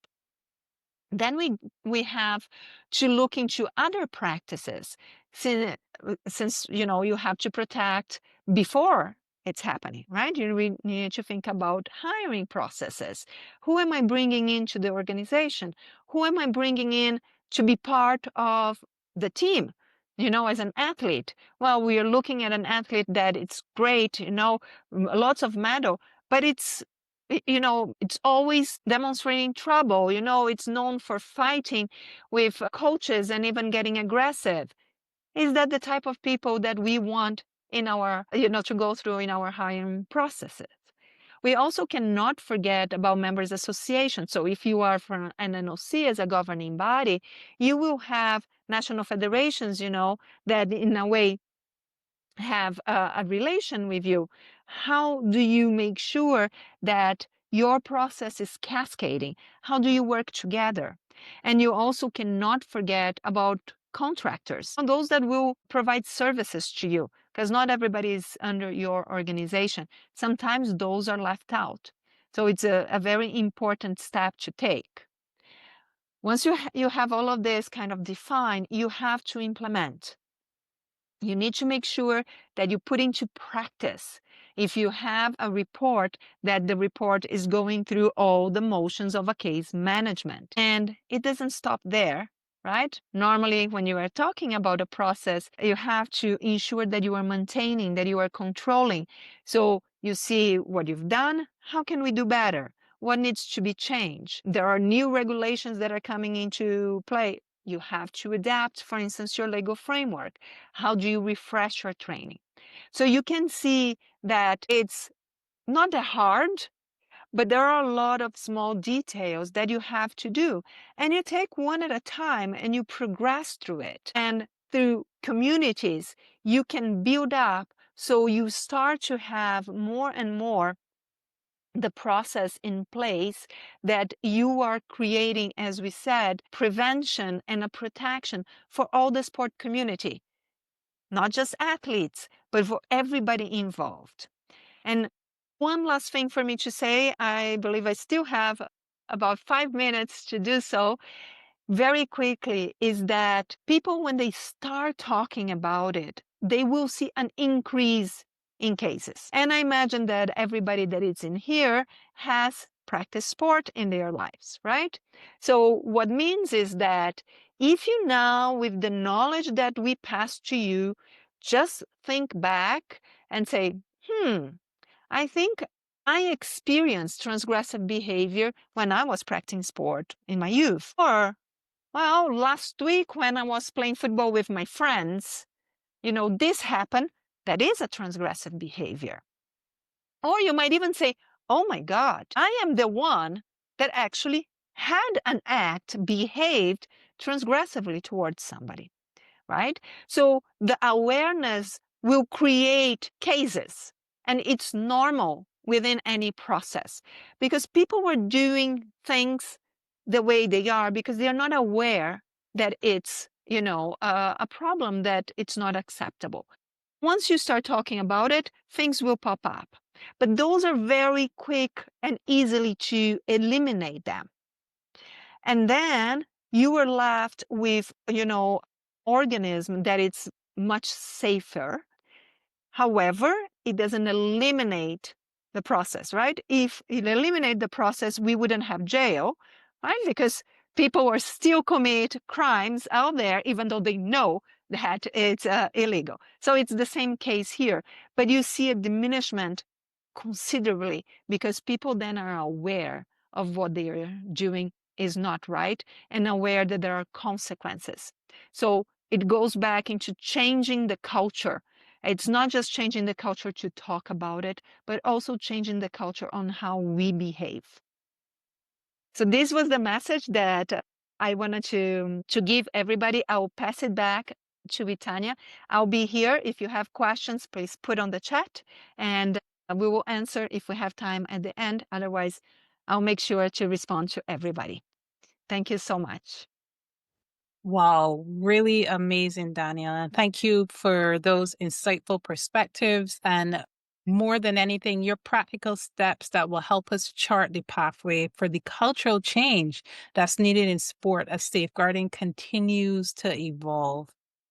Then we have to look into other practices, since you have to protect before it's happening, right? You need to think about hiring processes. Who am I bringing into the organization? Who am I bringing in to be part of the team? As an athlete, well, we are looking at an athlete that it's great, lots of medal, but it's always demonstrating trouble. It's known for fighting with coaches and even getting aggressive. Is that the type of people that we want in our, to go through in our hiring processes? We also cannot forget about members association. So if you are from an NOC as a governing body, you will have national federations, that in a way have a relation with you. How do you make sure that your process is cascading? How do you work together? And you also cannot forget about contractors, those that will provide services to you, because not everybody is under your organization. Sometimes those are left out. So it's a very important step to take. Once you have all of this kind of defined, you have to implement. You need to make sure that you put into practice. If you have a report, that the report is going through all the motions of a case management. And it doesn't stop there, right? Normally, when you are talking about a process, you have to ensure that you are maintaining, that you are controlling. So you see what you've done. How can we do better? What needs to be changed? There are new regulations that are coming into play. You have to adapt, for instance, your legal framework. How do you refresh your training? So you can see that it's not that hard, but there are a lot of small details that you have to do. And you take one at a time and you progress through it. And through communities, you can build up, so you start to have more and more the process in place that you are creating, as we said, prevention and a protection for all the sport community, not just athletes, but for everybody involved. And one last thing for me to say, I believe I still have about 5 minutes to do so very quickly, is that people, when they start talking about it, they will see an increase in cases. And I imagine that everybody that is in here has practiced sport in their lives, right? So what means is that if you now, with the knowledge that we pass to you, just think back and say, I think I experienced transgressive behavior when I was practicing sport in my youth. Or, well, last week when I was playing football with my friends, this happened. That is a transgressive behavior. Or you might even say, oh my God, I am the one that actually had an act, behaved transgressively towards somebody, right? So the awareness will create cases, and it's normal within any process, because people were doing things the way they are because they are not aware that it's, a problem, that it's not acceptable. Once you start talking about it, things will pop up. But those are very quick and easily to eliminate them. And then you are left with, organism that it's much safer. However, it doesn't eliminate the process, right? If it eliminated the process, we wouldn't have jail, right? Because people are still commit crimes out there, even though they know that it's illegal. So it's the same case here. But you see a diminishment considerably because people then are aware of what they are doing is not right and aware that there are consequences. So it goes back into changing the culture. It's not just changing the culture to talk about it, but also changing the culture on how we behave. So this was the message that I wanted to give everybody. I'll pass it back to Ytannia. I'll be here. If you have questions, please put on the chat, and we will answer if we have time at the end. Otherwise, I'll make sure to respond to everybody. Thank you so much. Wow, really amazing, Daniela. Thank you for those insightful perspectives. And more than anything, your practical steps that will help us chart the pathway for the cultural change that's needed in sport as safeguarding continues to evolve.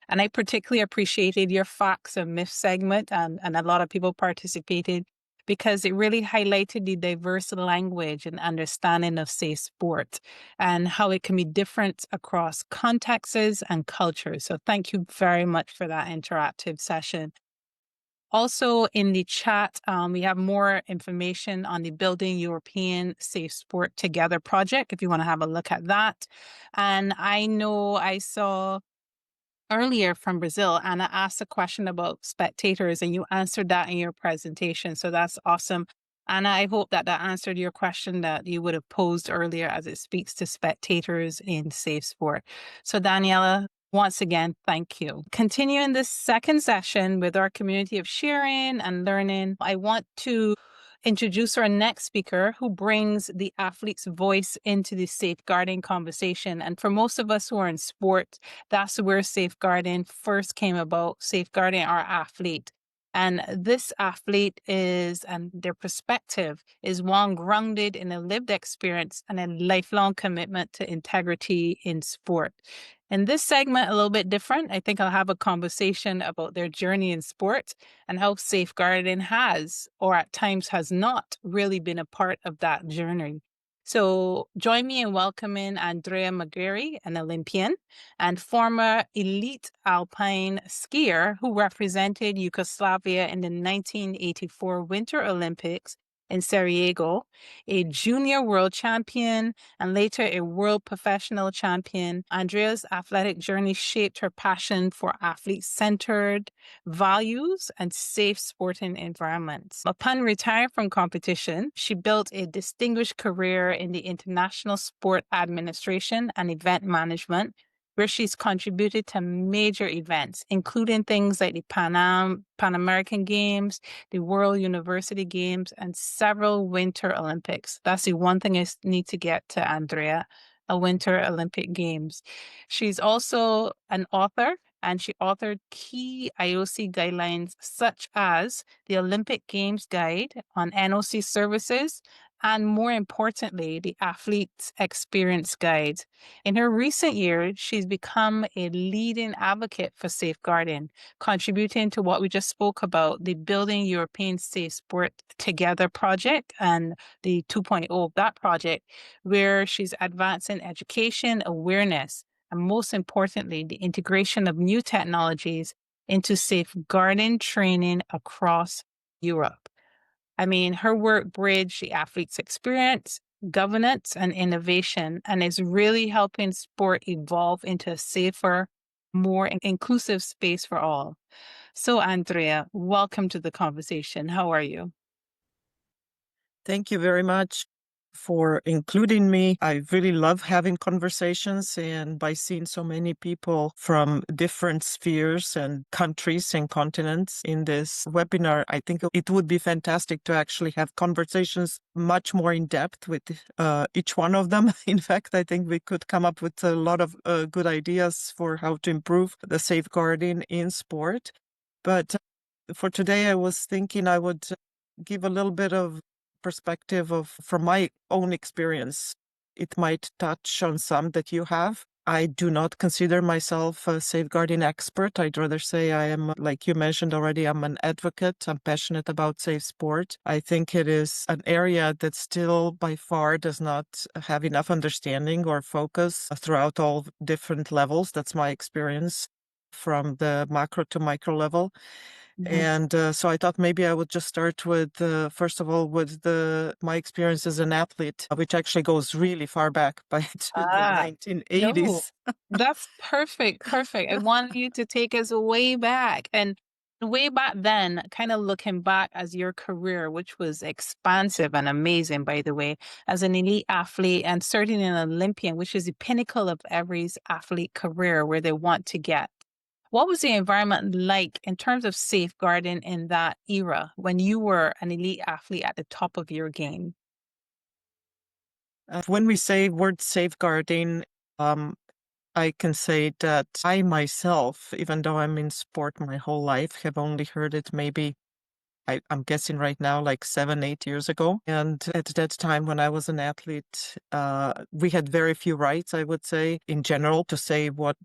And I particularly appreciated your facts and myths segment, and a lot of people participated because it really highlighted the diverse language and understanding of safe sport and how it can be different across contexts and cultures. So thank you very much for that interactive session. Also in the chat, we have more information on the Building European Safe Sport Together project, if you want to have a look at that. And I know I saw earlier from Brazil, Anna asked a question about spectators, and you answered that in your presentation. So that's awesome. Anna, I hope that that answered your question that you would have posed earlier as it speaks to spectators in safe sport. So Daniela, once again, thank you. Continuing this second session with our community of sharing and learning, I want to introduce our next speaker who brings the athlete's voice into the safeguarding conversation. And for most of us who are in sport, that's where safeguarding first came about, safeguarding our athlete. And this athlete and their perspective is one grounded in a lived experience and a lifelong commitment to integrity in sport. In this segment, a little bit different, I think I'll have a conversation about their journey in sport and how safeguarding has, or at times has not, really been a part of that journey. So join me in welcoming Andreja McQuarrie, an Olympian and former elite alpine skier who represented Yugoslavia in the 1984 Winter Olympics in Sarajevo, a junior world champion, and later a world professional champion. Andreja's athletic journey shaped her passion for athlete-centered values and safe sporting environments. Upon retiring from competition, she built a distinguished career in the international sport administration and event management, where she's contributed to major events, including things like the Pan American Games, the World University Games, and several Winter Olympics. That's the one thing I need to get to Andreja, a Winter Olympic Games. She's also an author, and she authored key IOC guidelines such as the Olympic Games Guide on NOC services, and more importantly, the Athlete's Experience Guide. In her recent years, she's become a leading advocate for safeguarding, contributing to what we just spoke about, the Building European Safe Sport Together project and the 2.0 of that project, where she's advancing education, awareness, and most importantly, the integration of new technologies into safeguarding training across Europe. I mean, her work bridged the athlete's experience, governance, and innovation, and is really helping sport evolve into a safer, more inclusive space for all. So, Andreja, welcome to the conversation. How are you? Thank you very much for including me. I really love having conversations, and by seeing so many people from different spheres and countries and continents in this webinar, I think it would be fantastic to actually have conversations much more in depth with each one of them. In fact, I think we could come up with a lot of good ideas for how to improve the safeguarding in sport. But for today, I was thinking I would give a little bit of perspective from my own experience. It might touch on some that you have. I do not consider myself a safeguarding expert. I'd rather say I am, like you mentioned already, I'm an advocate. I'm passionate about safe sport. I think it is an area that still by far does not have enough understanding or focus throughout all different levels. That's my experience from the macro to micro level. And so I thought maybe I would just start with, first of all, with my experience as an athlete, which actually goes really far back by to the 1980s. No, that's perfect. Perfect. I want you to take us way back. And way back then, kind of looking back as your career, which was expansive and amazing, by the way, as an elite athlete and certainly an Olympian, which is the pinnacle of every athlete career where they want to get. What was the environment like in terms of safeguarding in that era when you were an elite athlete at the top of your game? When we say word safeguarding, I can say that I myself, even though I'm in sport my whole life, have only heard it maybe I'm guessing right now, like 7, 8 years ago. And at that time, when I was an athlete, we had very few rights, I would say, in general, to say what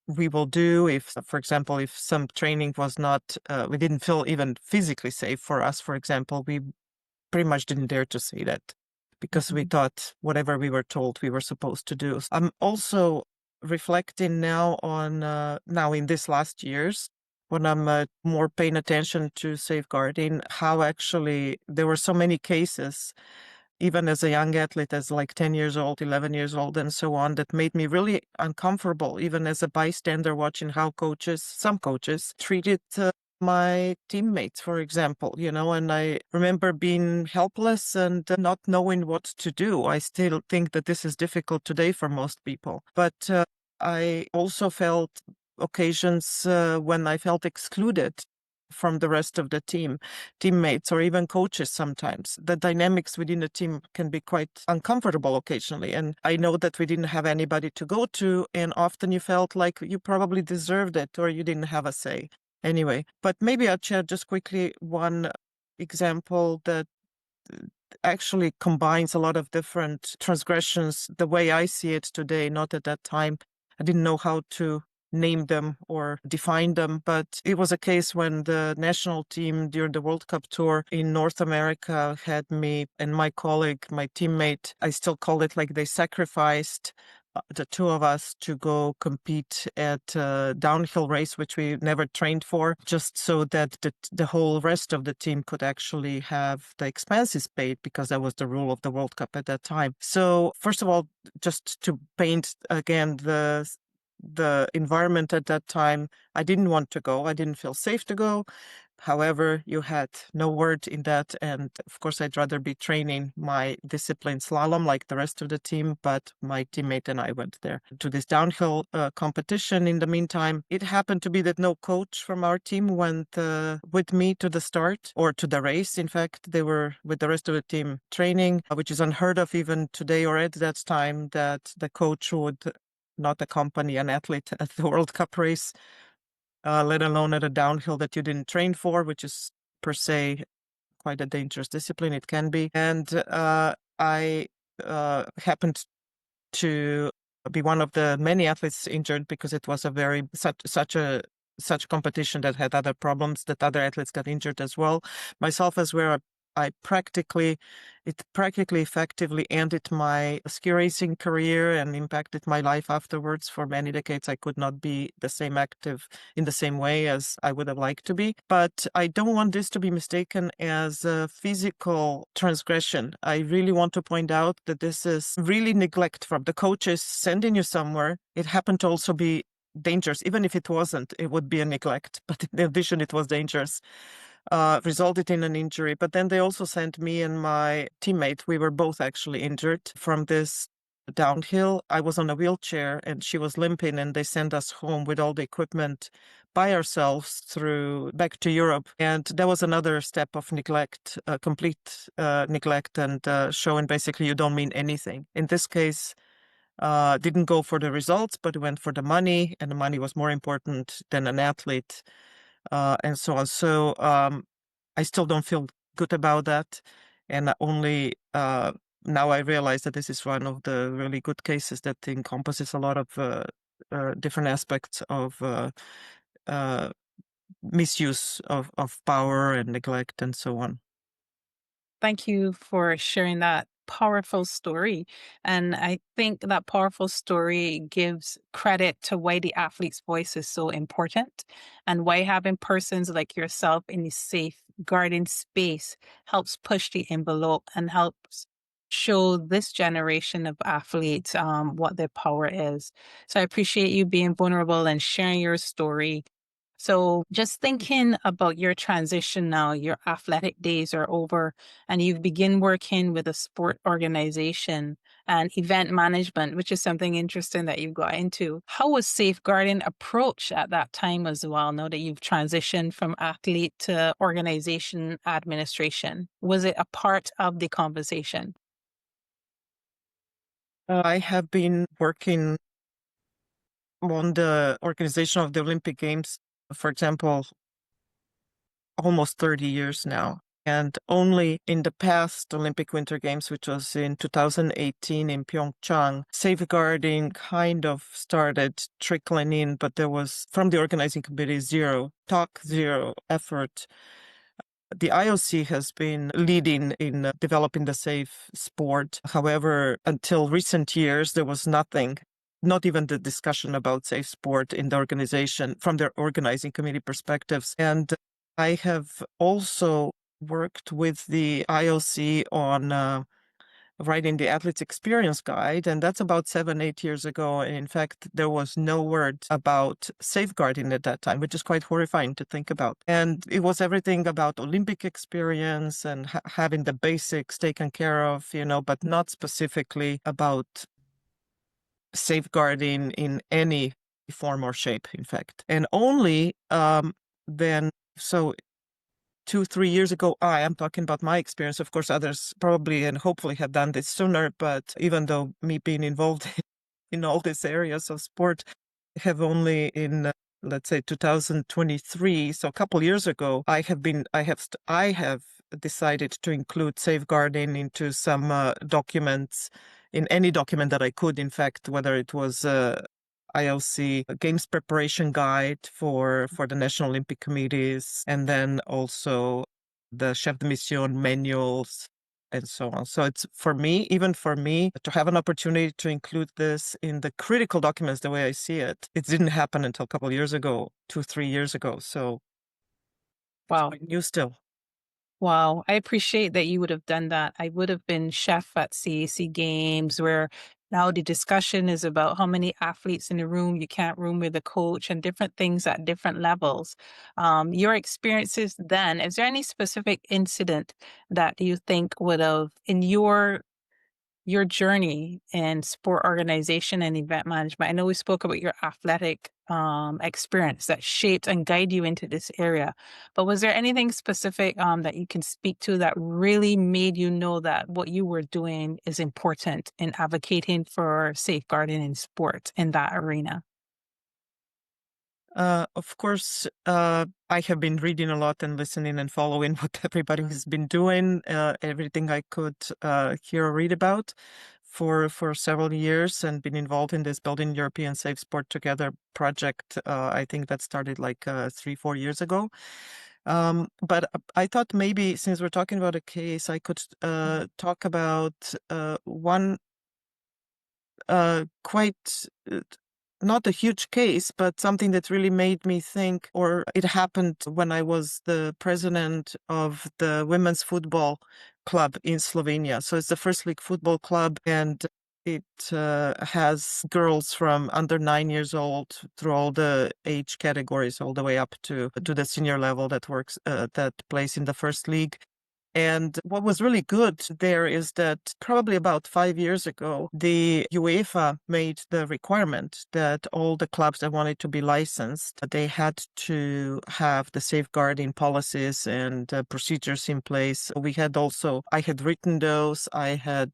we will do if, for example, if some training was not, we didn't feel even physically safe for us, for example, we pretty much didn't dare to say that because we thought whatever we were told we were supposed to do. I'm also reflecting now on, now in this last years, when I'm more paying attention to safeguarding, how actually there were so many cases, even as a young athlete, as like 10 years old, 11 years old, and so on, that made me really uncomfortable, even as a bystander watching how some coaches treated my teammates, for example, and I remember being helpless and not knowing what to do. I still think that this is difficult today for most people, but I also felt occasions when I felt excluded from the rest of the teammates, or even coaches sometimes. The dynamics within a team can be quite uncomfortable occasionally. And I know that we didn't have anybody to go to, and often you felt like you probably deserved it or you didn't have a say. Anyway, but maybe I'll share just quickly one example that actually combines a lot of different transgressions the way I see it today, not at that time. I didn't know how to name them or define them, but it was a case when the national team during the World Cup tour in North America had me and my colleague, my teammate, I still call it like they sacrificed the two of us to go compete at a downhill race, which we never trained for, just so that the whole rest of the team could actually have the expenses paid, because that was the rule of the World Cup at that time. So first of all, just to paint again the environment at that time, I didn't want to go. I didn't feel safe to go. However, you had no word in that. And of course, I'd rather be training my discipline slalom like the rest of the team. But my teammate and I went there to this downhill competition. In the meantime, it happened to be that no coach from our team went with me to the start or to the race. In fact, they were with the rest of the team training, which is unheard of even today or at that time, that the coach would not accompany an athlete at the World Cup race, let alone at a downhill that you didn't train for, which is per se quite a dangerous discipline. It can be. And I happened to be one of the many athletes injured, because it was such a competition that had other problems, that other athletes got injured as well. Myself as well, it practically effectively ended my ski racing career and impacted my life afterwards. For many decades, I could not be the same active in the same way as I would have liked to be. But I don't want this to be mistaken as a physical transgression. I really want to point out that this is really neglect from the coaches sending you somewhere. It happened to also be dangerous. Even if it wasn't, it would be a neglect. But in addition, it was dangerous. Resulted in an injury. But then they also sent me and my teammate, we were both actually injured from this downhill. I was on a wheelchair and she was limping, and they sent us home with all the equipment by ourselves back to Europe. And that was another step of neglect, complete neglect, and showing basically you don't mean anything. In this case, didn't go for the results, but went for the money, and the money was more important than an athlete. And so on. So I still don't feel good about that. And only now I realize that this is one of the really good cases that encompasses a lot of different aspects of misuse of power and neglect and so on. Thank you for sharing that powerful story. And I think that powerful story gives credit to why the athlete's voice is so important, and why having persons like yourself in the safe guarding space helps push the envelope and helps show this generation of athletes what their power is. So I appreciate you being vulnerable and sharing your story. So just thinking about your transition now, your athletic days are over and you've begin working with a sport organization and event management, which is something interesting that you've got into. How was safeguarding approached at that time as well, now that you've transitioned from athlete to organization administration? Was it a part of the conversation? I have been working on the organization of the Olympic Games, for example, almost 30 years now. And only in the past Olympic Winter Games, which was in 2018 in Pyeongchang, safeguarding kind of started trickling in, but there was, from the organizing committee, zero effort. The IOC has been leading in developing the safe sport. However, until recent years, there was nothing, not even the discussion about safe sport in the organization from their organizing committee perspectives. And I have also worked with the IOC on writing the Athletes Experience Guide, and that's about 7-8 years ago. And in fact, there was no word about safeguarding at that time, which is quite horrifying to think about. And it was everything about Olympic experience and having the basics taken care of, but not specifically about safeguarding in any form or shape, in fact. And only then, so 2-3 years ago, I am talking about my experience. Of course, others probably and hopefully have done this sooner, but even though me being involved in all these areas of sport, have only in let's say 2023, so a couple years ago, I have decided to include safeguarding into some documents, in any document that I could, in fact, whether it was IOC Games Preparation Guide for the National Olympic Committees, and then also the Chef de Mission manuals and so on. So it's even for me, to have an opportunity to include this in the critical documents the way I see it, it didn't happen until a couple of years ago, 2-3 years ago. So Wow. new still. Wow. I appreciate that you would have done that. I would have been chef at CAC Games, where now the discussion is about how many athletes in the room, you can't room with a coach, and different things at different levels. Your experiences then, is there any specific incident that you think would have, in your journey in sport organization and event management? I know we spoke about your athletic experience that shaped and guided you into this area, but was there anything specific that you can speak to that really made you know that what you were doing is important in advocating for safeguarding in sport in that arena? Of course, I have been reading a lot and listening and following what everybody has been doing, everything I could hear or read about for several years, and been involved in this Building European Safe Sport Together project. I think that started like 3-4 years ago. But I thought maybe, since we're talking about a case, I could talk about one quite not a huge case, but something that really made me think, or it happened when I was the president of the women's football club in Slovenia. So it's the first league football club, and it has girls from under 9 years old through all the age categories, all the way up to the senior level that plays in the first league. And what was really good there is that probably about 5 years ago, the UEFA made the requirement that all the clubs that wanted to be licensed, they had to have the safeguarding policies and procedures in place. I had written those. I had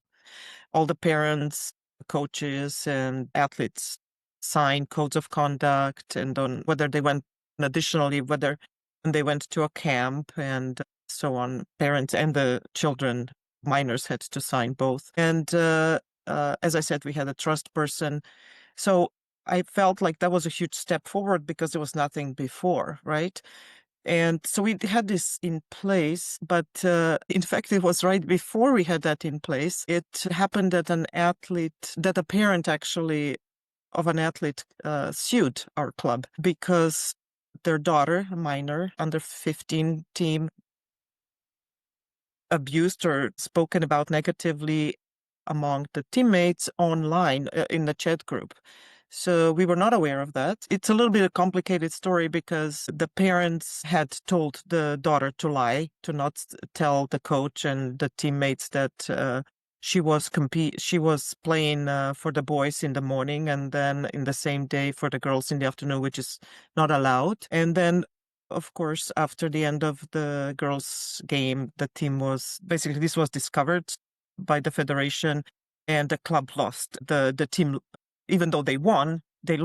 all the parents, coaches, and athletes sign codes of conduct, and on whether they went, additionally, whether they went to a camp and so on. Parents and the children, minors, had to sign both. And as I said, we had a trust person. So I felt like that was a huge step forward because there was nothing before, right? And so we had this in place, but in fact, it was right before we had that in place. It happened that a parent actually of an athlete sued our club because their daughter, a minor, under 15 team, abused or spoken about negatively among the teammates online in the chat group. So we were not aware of that. It's a little bit a complicated story because the parents had told the daughter to lie, to not tell the coach and the teammates that she was playing for the boys in the morning, and then in the same day for the girls in the afternoon, which is not allowed. And then, of course, after the end of the girls' game, this was discovered by the federation, and the club lost. The team, even though they won, they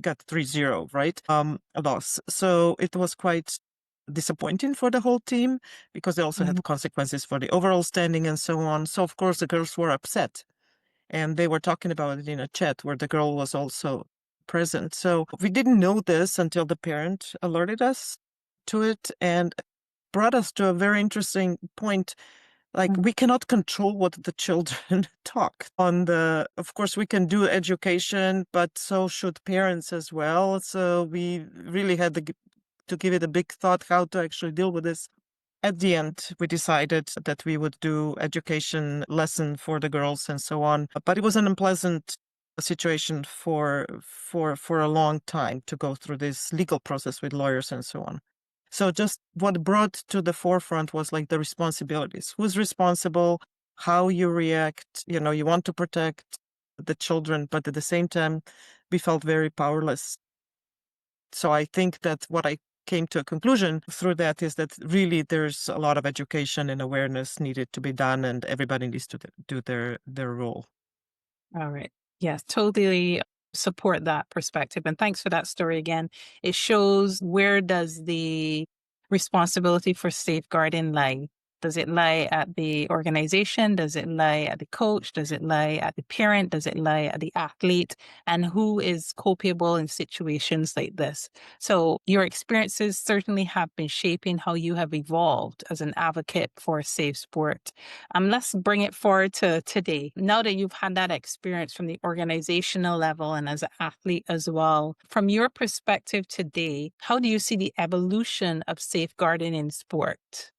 got 3-0, right? A loss. So it was quite disappointing for the whole team because they also had consequences for the overall standing and so on. So, of course, the girls were upset. And they were talking about it in a chat where the girl was also present. So we didn't know this until the parent alerted us to it and brought us to a very interesting point. Like, we cannot control what the children talk on the, of course, we can do education, but so should parents as well. So we really had to give it a big thought how to actually deal with this. At the end, we decided that we would do education lesson for the girls and so on. But it was an unpleasant situation for a long time to go through this legal process with lawyers and so on. So just what brought to the forefront was like the responsibilities. Who's responsible? How you react? You know, you want to protect the children, but at the same time, we felt very powerless. So I think that what I came to a conclusion through that is that really there's a lot of education and awareness needed to be done, and everybody needs to do their role. All right. Yes, totally support that perspective. And thanks for that story again. It shows, where does the responsibility for safeguarding lie? Does it lie at the organization? Does it lie at the coach? Does it lie at the parent? Does it lie at the athlete? And who is culpable in situations like this? So your experiences certainly have been shaping how you have evolved as an advocate for safe sport. Let's bring it forward to today. Now that you've had that experience from the organizational level and as an athlete as well, from your perspective today, how do you see the evolution of safeguarding in sport?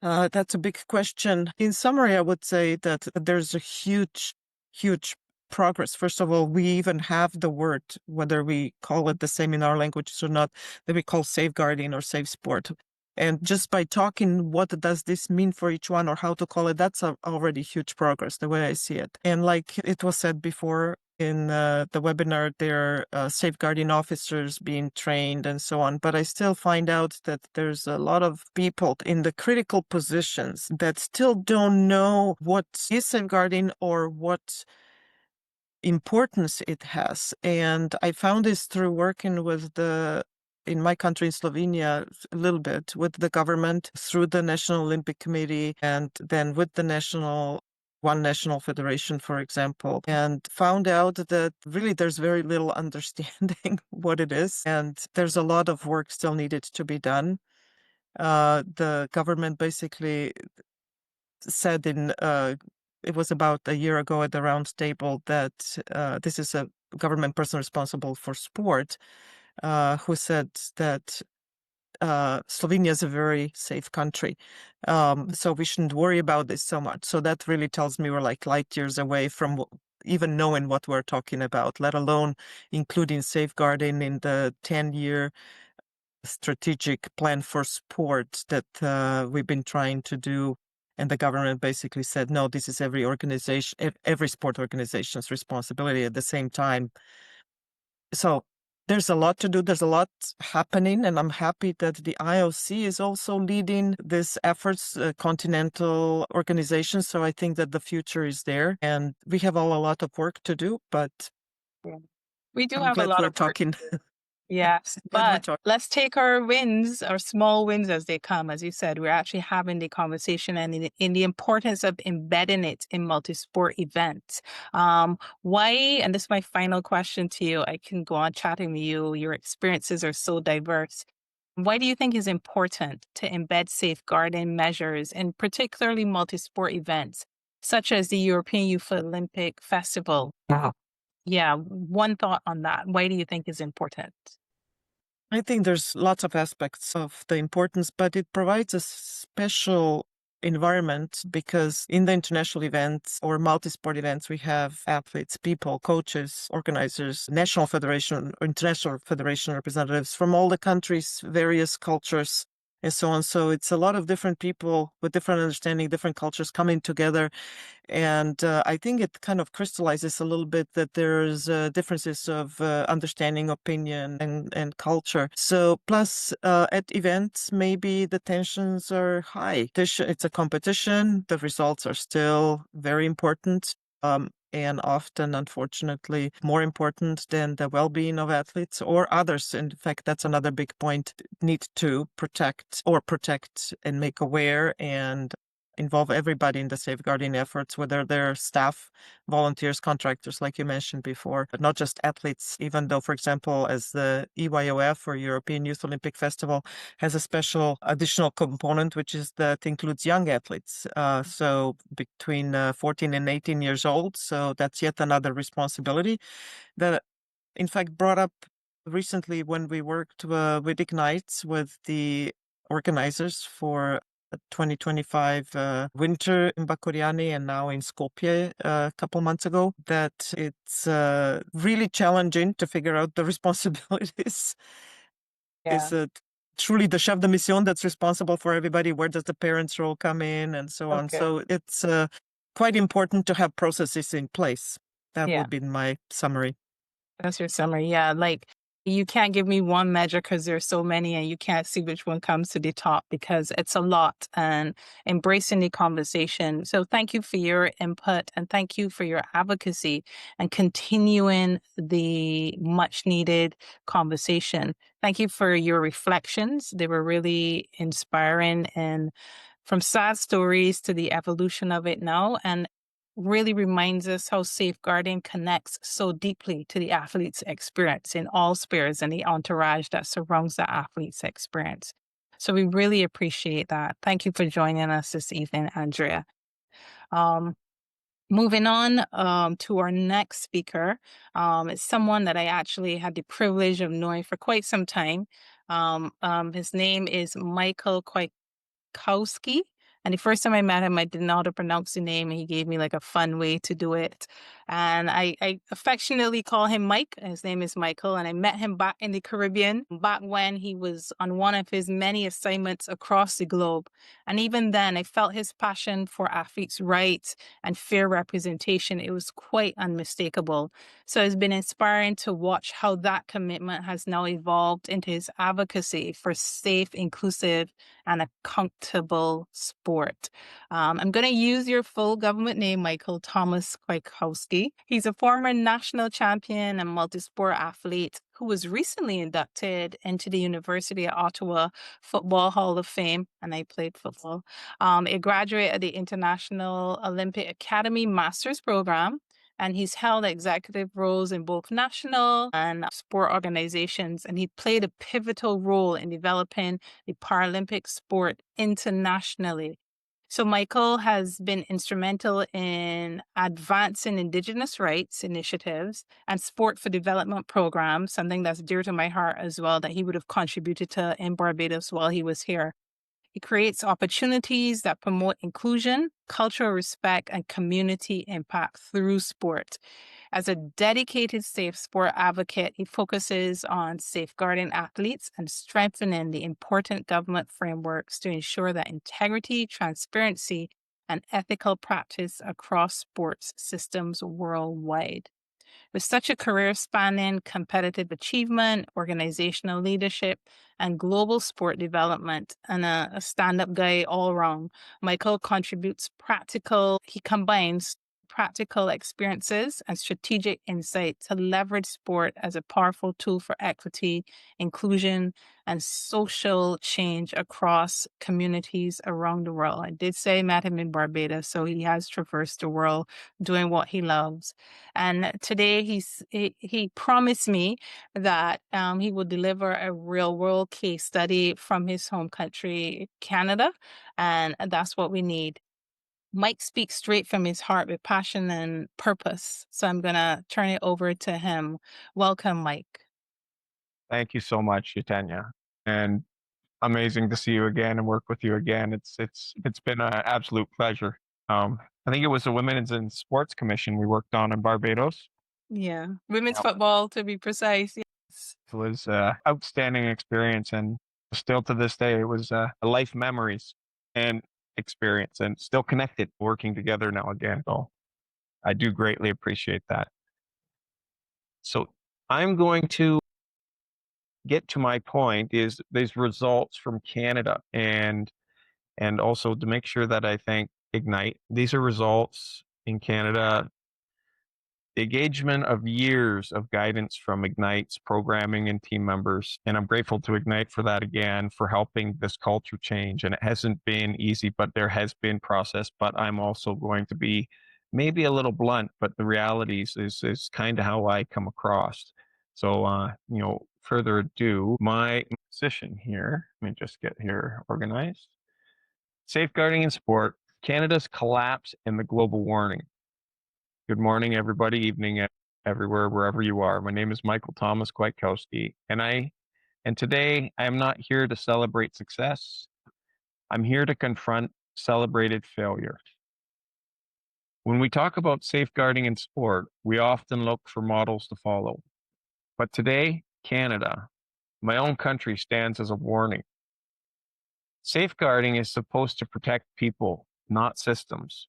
That's a big question. In summary, I would say that there's a huge progress. First of all, we even have the word, whether we call it the same in our languages or not, that we call safeguarding or safe sport. And just by talking, what does this mean for each one or how to call it, that's already huge progress, the way I see it. And like it was said before in the webinar, there are safeguarding officers being trained and so on. But I still find out that there's a lot of people in the critical positions that still don't know what is safeguarding or what importance it has. And I found this through working with in my country, in Slovenia, a little bit with the government through the National Olympic Committee and then with the one national federation, for example, and found out that really there's very little understanding what it is. And there's a lot of work still needed to be done. The government basically said it was about a year ago at the round table that this is a government person responsible for sport who said that Slovenia is a very safe country. So we shouldn't worry about this so much. So that really tells me we're like light years away from even knowing what we're talking about, let alone including safeguarding in the 10-year strategic plan for sport that we've been trying to do. And the government basically said, no, this is every sport organization's responsibility at the same time. So there's a lot to do. There's a lot happening. And I'm happy that the IOC is also leading these efforts, continental organizations. So I think that the future is there. And we have a lot of work to do, but we do I'm have a glad lot we're of work. talking. Yes, but let's take our wins, our small wins as they come. As you said, we're actually having the conversation and in the importance of embedding it in multi-sport events. Why, and this is my final question to you, I can go on chatting with you, your experiences are so diverse. Why do you think it's important to embed safeguarding measures in particularly multi-sport events, such as the European Youth Olympic Festival? Yeah, one thought on that. Why do you think it's important? I think there's lots of aspects of the importance, but it provides a special environment because in the international events or multi-sport events, we have athletes, people, coaches, organizers, national federation or international federation representatives from all the countries, various cultures, and so on. So it's a lot of different people with different understanding, different cultures coming together. And I think it kind of crystallizes a little bit that there's differences of understanding, opinion, and culture. So plus at events, maybe the tensions are high. It's a competition. The results are still very important. and often, unfortunately, more important than the well-being of athletes or others. In fact, that's another big point. Need to protect and make aware and involve everybody in the safeguarding efforts, whether they're staff, volunteers, contractors, like you mentioned before, but not just athletes, even though, for example, as the EYOF or European Youth Olympic Festival has a special additional component, which is that includes young athletes. So between 14 and 18 years old. So that's yet another responsibility that, in fact, brought up recently when we worked with IGNITE, with the organizers for 2025 winter in Bakuriani and now in Skopje a couple months ago, that it's really challenging to figure out the responsibilities. Is it truly the chef de mission that's responsible for everybody? Where does the parents' role come in, and so on? So it's quite important to have processes in place. That would be my summary. That's your summary. Yeah. Like, you can't give me one measure because there's so many and you can't see which one comes to the top because it's a lot, and embracing the conversation. So thank you for your input and thank you for your advocacy and continuing the much needed conversation. Thank you for your reflections. They were really inspiring, and from sad stories to the evolution of it now, and really reminds us how safeguarding connects so deeply to the athlete's experience in all spheres and the entourage that surrounds the athlete's experience. So we really appreciate that. Thank you for joining us this evening, Andrea. Moving on to our next speaker, it's someone that I actually had the privilege of knowing for quite some time. His name is Michael Kwiatkowski. And the first time I met him, I didn't know how to pronounce the name, and he gave me like a fun way to do it. And I affectionately call him Mike. His name is Michael, and I met him back in the Caribbean, back when he was on one of his many assignments across the globe. And even then, I felt his passion for athletes' rights and fair representation. It was quite unmistakable. So it's been inspiring to watch how that commitment has now evolved into his advocacy for safe, inclusive, and accountable sport. I'm going to use your full government name, Michael Thomas Kwiatkowski. He's a former national champion and multi-sport athlete who was recently inducted into the University of Ottawa Football Hall of Fame, and I played football. A graduate of the International Olympic Academy Master's Program, and he's held executive roles in both national and sport organizations, and he played a pivotal role in developing the Paralympic sport internationally. So Michael has been instrumental in advancing Indigenous rights initiatives and sport for development programs, something that's dear to my heart as well, that he would have contributed to in Barbados while he was here. He creates opportunities that promote inclusion, cultural respect, and community impact through sport. As a dedicated safe sport advocate, he focuses on safeguarding athletes and strengthening the important government frameworks to ensure that integrity, transparency, and ethical practice across sports systems worldwide. With such a career spanning competitive achievement, organizational leadership, and global sport development, and a stand-up guy all around, Michael he combines practical experiences and strategic insight to leverage sport as a powerful tool for equity, inclusion, and social change across communities around the world. I did say I met him in Barbados, so he has traversed the world doing what he loves. And today he promised me that he will deliver a real world case study from his home country, Canada, and that's what we need. Mike speaks straight from his heart with passion and purpose. So I'm going to turn it over to him. Welcome, Mike. Thank you so much, Ytannia. And amazing to see you again and work with you again. It's been an absolute pleasure. I think it was the Women's and Sports Commission we worked on in Barbados. Yeah, women's football to be precise. Yes. It was an outstanding experience, and still to this day, it was a life memories and experience, and still connected, working together now again. So I do greatly appreciate that. So I'm going to get to my point is these results from Canada, and also to make sure that I thank Ignite. These are results in Canada the engagement of years of guidance from IGNITE's programming and team members. And I'm grateful to IGNITE for that again, for helping this culture change. And it hasn't been easy, but there has been process. But I'm also going to be maybe a little blunt, but the realities is kind of how I come across. So, further ado, my position here, let me just get here organized. Safeguarding in sport, Canada's collapse and the global warning. Good morning, everybody, evening, everywhere, wherever you are. My name is Michael Thomas Kwiatkowski, and today I am not here to celebrate success. I'm here to confront celebrated failure. When we talk about safeguarding in sport, we often look for models to follow. But today, Canada, my own country, stands as a warning. Safeguarding is supposed to protect people, not systems.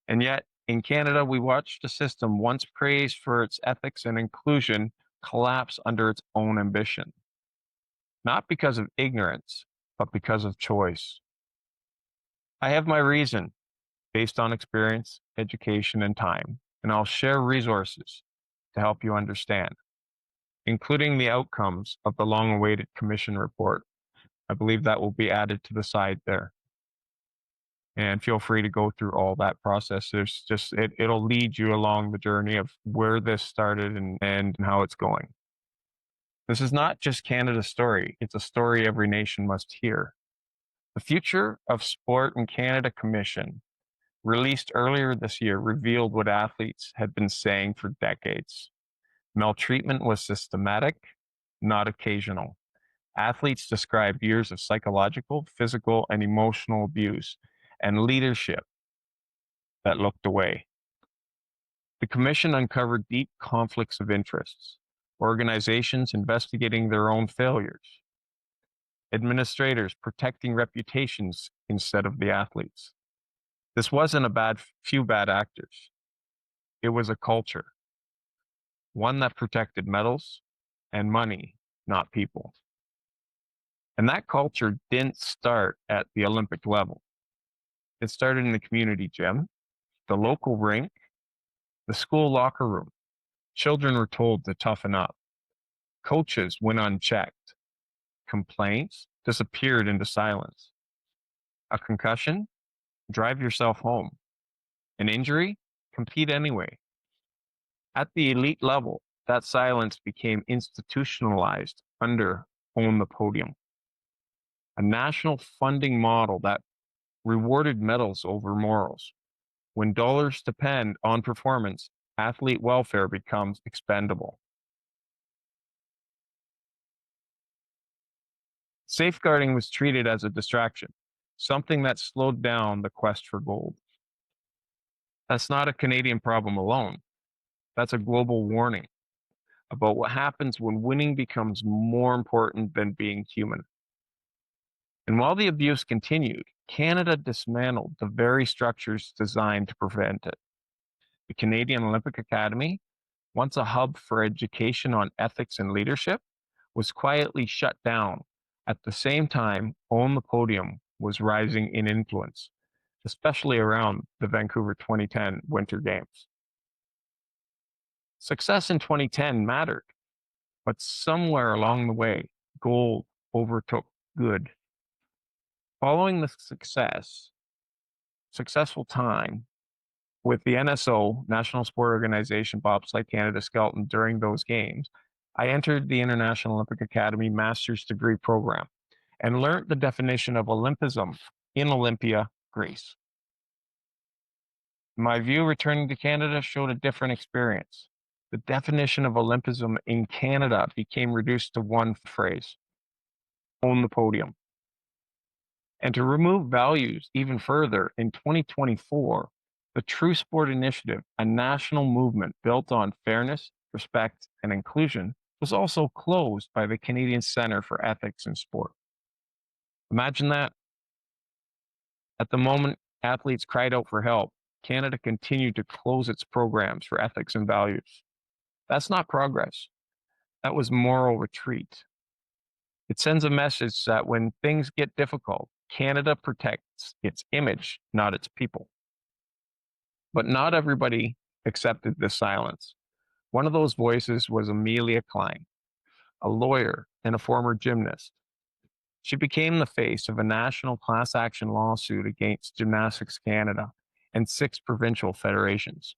And yet, in Canada, we watched a system once praised for its ethics and inclusion collapse under its own ambition. Not because of ignorance, but because of choice. I have my reason based on experience, education, and time, and I'll share resources to help you understand, including the outcomes of the long-awaited commission report. I believe that will be added to the side there. And feel free to go through all that process. There's just, it'll lead you along the journey of where this started and how it's going. This is not just Canada's story. It's a story every nation must hear. The Future of Sport in Canada Commission, released earlier this year, revealed what athletes had been saying for decades. Maltreatment was systematic, not occasional. Athletes described years of psychological, physical, and emotional abuse and leadership that looked away. The commission uncovered deep conflicts of interests, organizations investigating their own failures, administrators protecting reputations instead of the athletes. This wasn't a few bad actors. It was a culture, one that protected medals and money, not people. And that culture didn't start at the Olympic level. It started in the community gym, the local rink, the school locker room. Children were told to toughen up. Coaches went unchecked. Complaints disappeared into silence. A concussion? Drive yourself home. An injury? Compete anyway. At the elite level, that silence became institutionalized under Own the Podium, a national funding model that rewarded medals over morals. When dollars depend on performance, athlete welfare becomes expendable. Safeguarding was treated as a distraction, something that slowed down the quest for gold. That's not a Canadian problem alone. That's a global warning about what happens when winning becomes more important than being human. And while the abuse continued, Canada dismantled the very structures designed to prevent it. The Canadian Olympic Academy, once a hub for education on ethics and leadership, was quietly shut down. At the same time, Own the Podium was rising in influence, especially around the Vancouver 2010 Winter Games. Success in 2010 mattered, but somewhere along the way, gold overtook good. Following the successful time with the NSO, National Sport Organization, Bobsled Canada Skeleton during those games, I entered the International Olympic Academy Master's Degree Program and learned the definition of Olympism in Olympia, Greece. In my view, returning to Canada showed a different experience. The definition of Olympism in Canada became reduced to one phrase: own the podium. And to remove values even further, in 2024, the True Sport Initiative, a national movement built on fairness, respect, and inclusion, was also closed by the Canadian Centre for Ethics in Sport. Imagine that. At the moment athletes cried out for help, Canada continued to close its programs for ethics and values. That's not progress. That was moral retreat. It sends a message that when things get difficult, Canada protects its image, not its people. But not everybody accepted this silence. One of those voices was Amelia Klein, a lawyer and a former gymnast. She became the face of a national class action lawsuit against Gymnastics Canada and 6 provincial federations.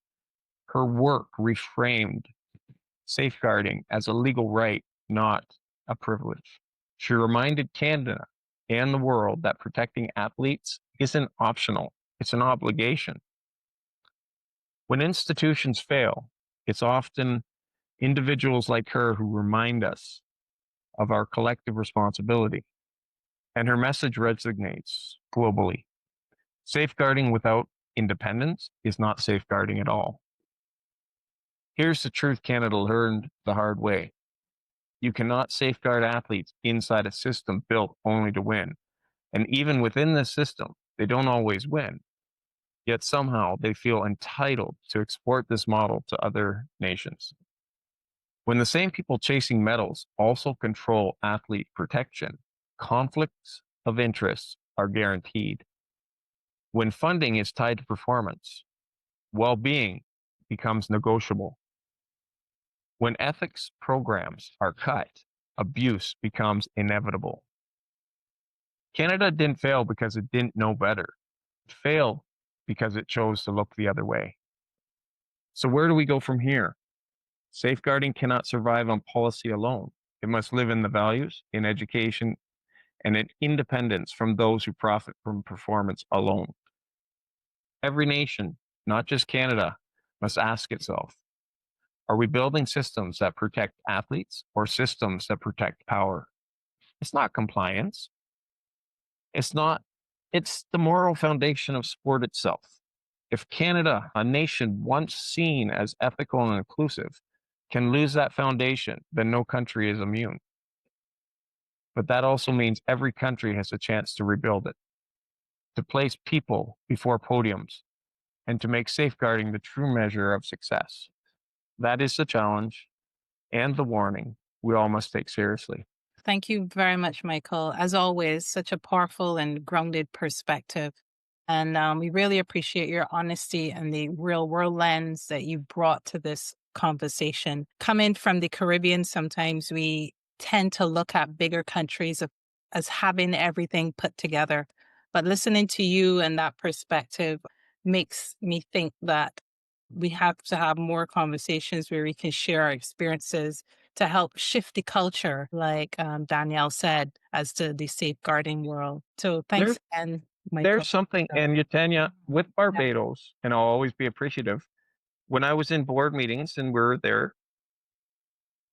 Her work reframed safeguarding as a legal right, not a privilege. She reminded Canada and the world that protecting athletes isn't optional, it's an obligation. When institutions fail, it's often individuals like her who remind us of our collective responsibility. And her message resonates globally. Safeguarding without independence is not safeguarding at all. Here's the truth Canada learned the hard way. You cannot safeguard athletes inside a system built only to win. And even within this system, they don't always win. Yet somehow they feel entitled to export this model to other nations. When the same people chasing medals also control athlete protection, conflicts of interest are guaranteed. When funding is tied to performance, well-being becomes negotiable. When ethics programs are cut, abuse becomes inevitable. Canada didn't fail because it didn't know better. It failed because it chose to look the other way. So where do we go from here? Safeguarding cannot survive on policy alone. It must live in the values, in education, and in independence from those who profit from performance alone. Every nation, not just Canada, must ask itself, are we building systems that protect athletes or systems that protect power? It's not compliance. It's the moral foundation of sport itself. If Canada, a nation once seen as ethical and inclusive, can lose that foundation, then no country is immune. But that also means every country has a chance to rebuild it, to place people before podiums, and to make safeguarding the true measure of success. That is the challenge and the warning we all must take seriously. Thank you very much, Michael. As always, such a powerful and grounded perspective. And we really appreciate your honesty and the real world lens that you brought to this conversation. Coming from the Caribbean, sometimes we tend to look at bigger countries as having everything put together. But listening to you and that perspective makes me think that we have to have more conversations where we can share our experiences to help shift the culture, like Danielle said, as to the safeguarding world. So thanks again, Michael. There's something, and Ytannia, with Barbados, and I'll always be appreciative, when I was in board meetings and we were there,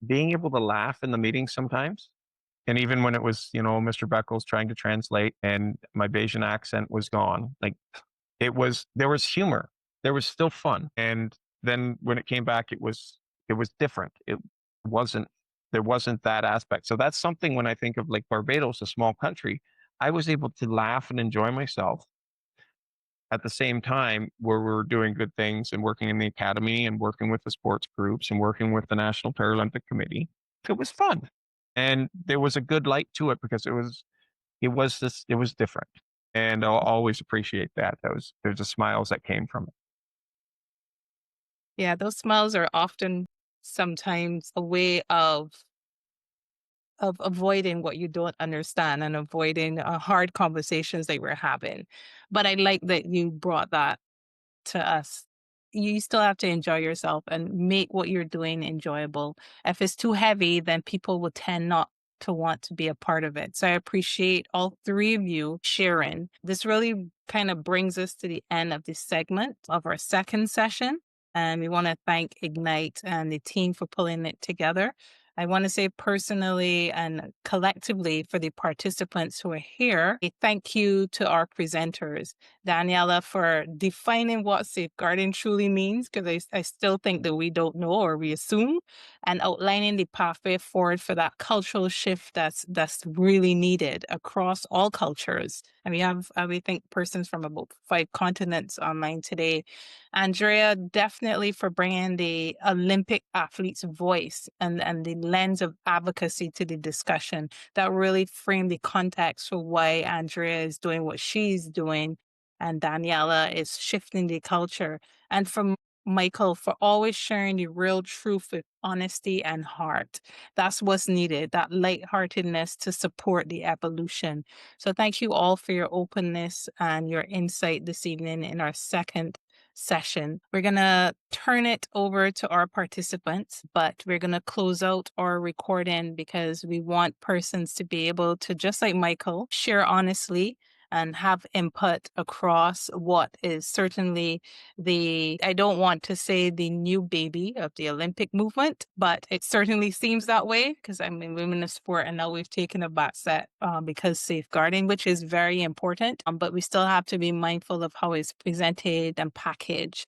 being able to laugh in the meetings sometimes, and even when it was, Mr. Beckles trying to translate and my Bayesian accent was gone, like there was humor. There was still fun. And then when it came back, it was different. There wasn't that aspect. So that's something when I think of like Barbados, a small country, I was able to laugh and enjoy myself at the same time where we were doing good things and working in the academy and working with the sports groups and working with the National Paralympic Committee. It was fun. And there was a good light to it because it was different. And I'll always appreciate that. There's the smiles that came from it. Yeah, those smiles are often sometimes a way of avoiding what you don't understand and avoiding hard conversations that we're having. But I like that you brought that to us. You still have to enjoy yourself and make what you're doing enjoyable. If it's too heavy, then people will tend not to want to be a part of it. So I appreciate all 3 of you sharing. This really kind of brings us to the end of this segment of our second session. And we want to thank Ignite and the team for pulling it together. I want to say personally and collectively for the participants who are here, a thank you to our presenters. Daniela, for defining what safeguarding truly means, because I still think that we don't know or we assume, and outlining the pathway forward for that cultural shift that's really needed across all cultures. And we have, we think, persons from about 5 continents online today. Andrea, definitely for bringing the Olympic athlete's voice and the lens of advocacy to the discussion. That really framed the context for why Andrea is doing what she's doing and Daniela is shifting the culture. And for Michael for always sharing the real truth with honesty and heart. That's what's needed, that lightheartedness to support the evolution. So thank you all for your openness and your insight this evening in our second session. We're going to turn it over to our participants, but we're going to close out our recording because we want persons to be able to, just like Michael, share honestly and have input across what is certainly I don't want to say the new baby of the Olympic movement, but it certainly seems that way because I'm in women's sport and now we've taken a back set because safeguarding, which is very important, but we still have to be mindful of how it's presented and packaged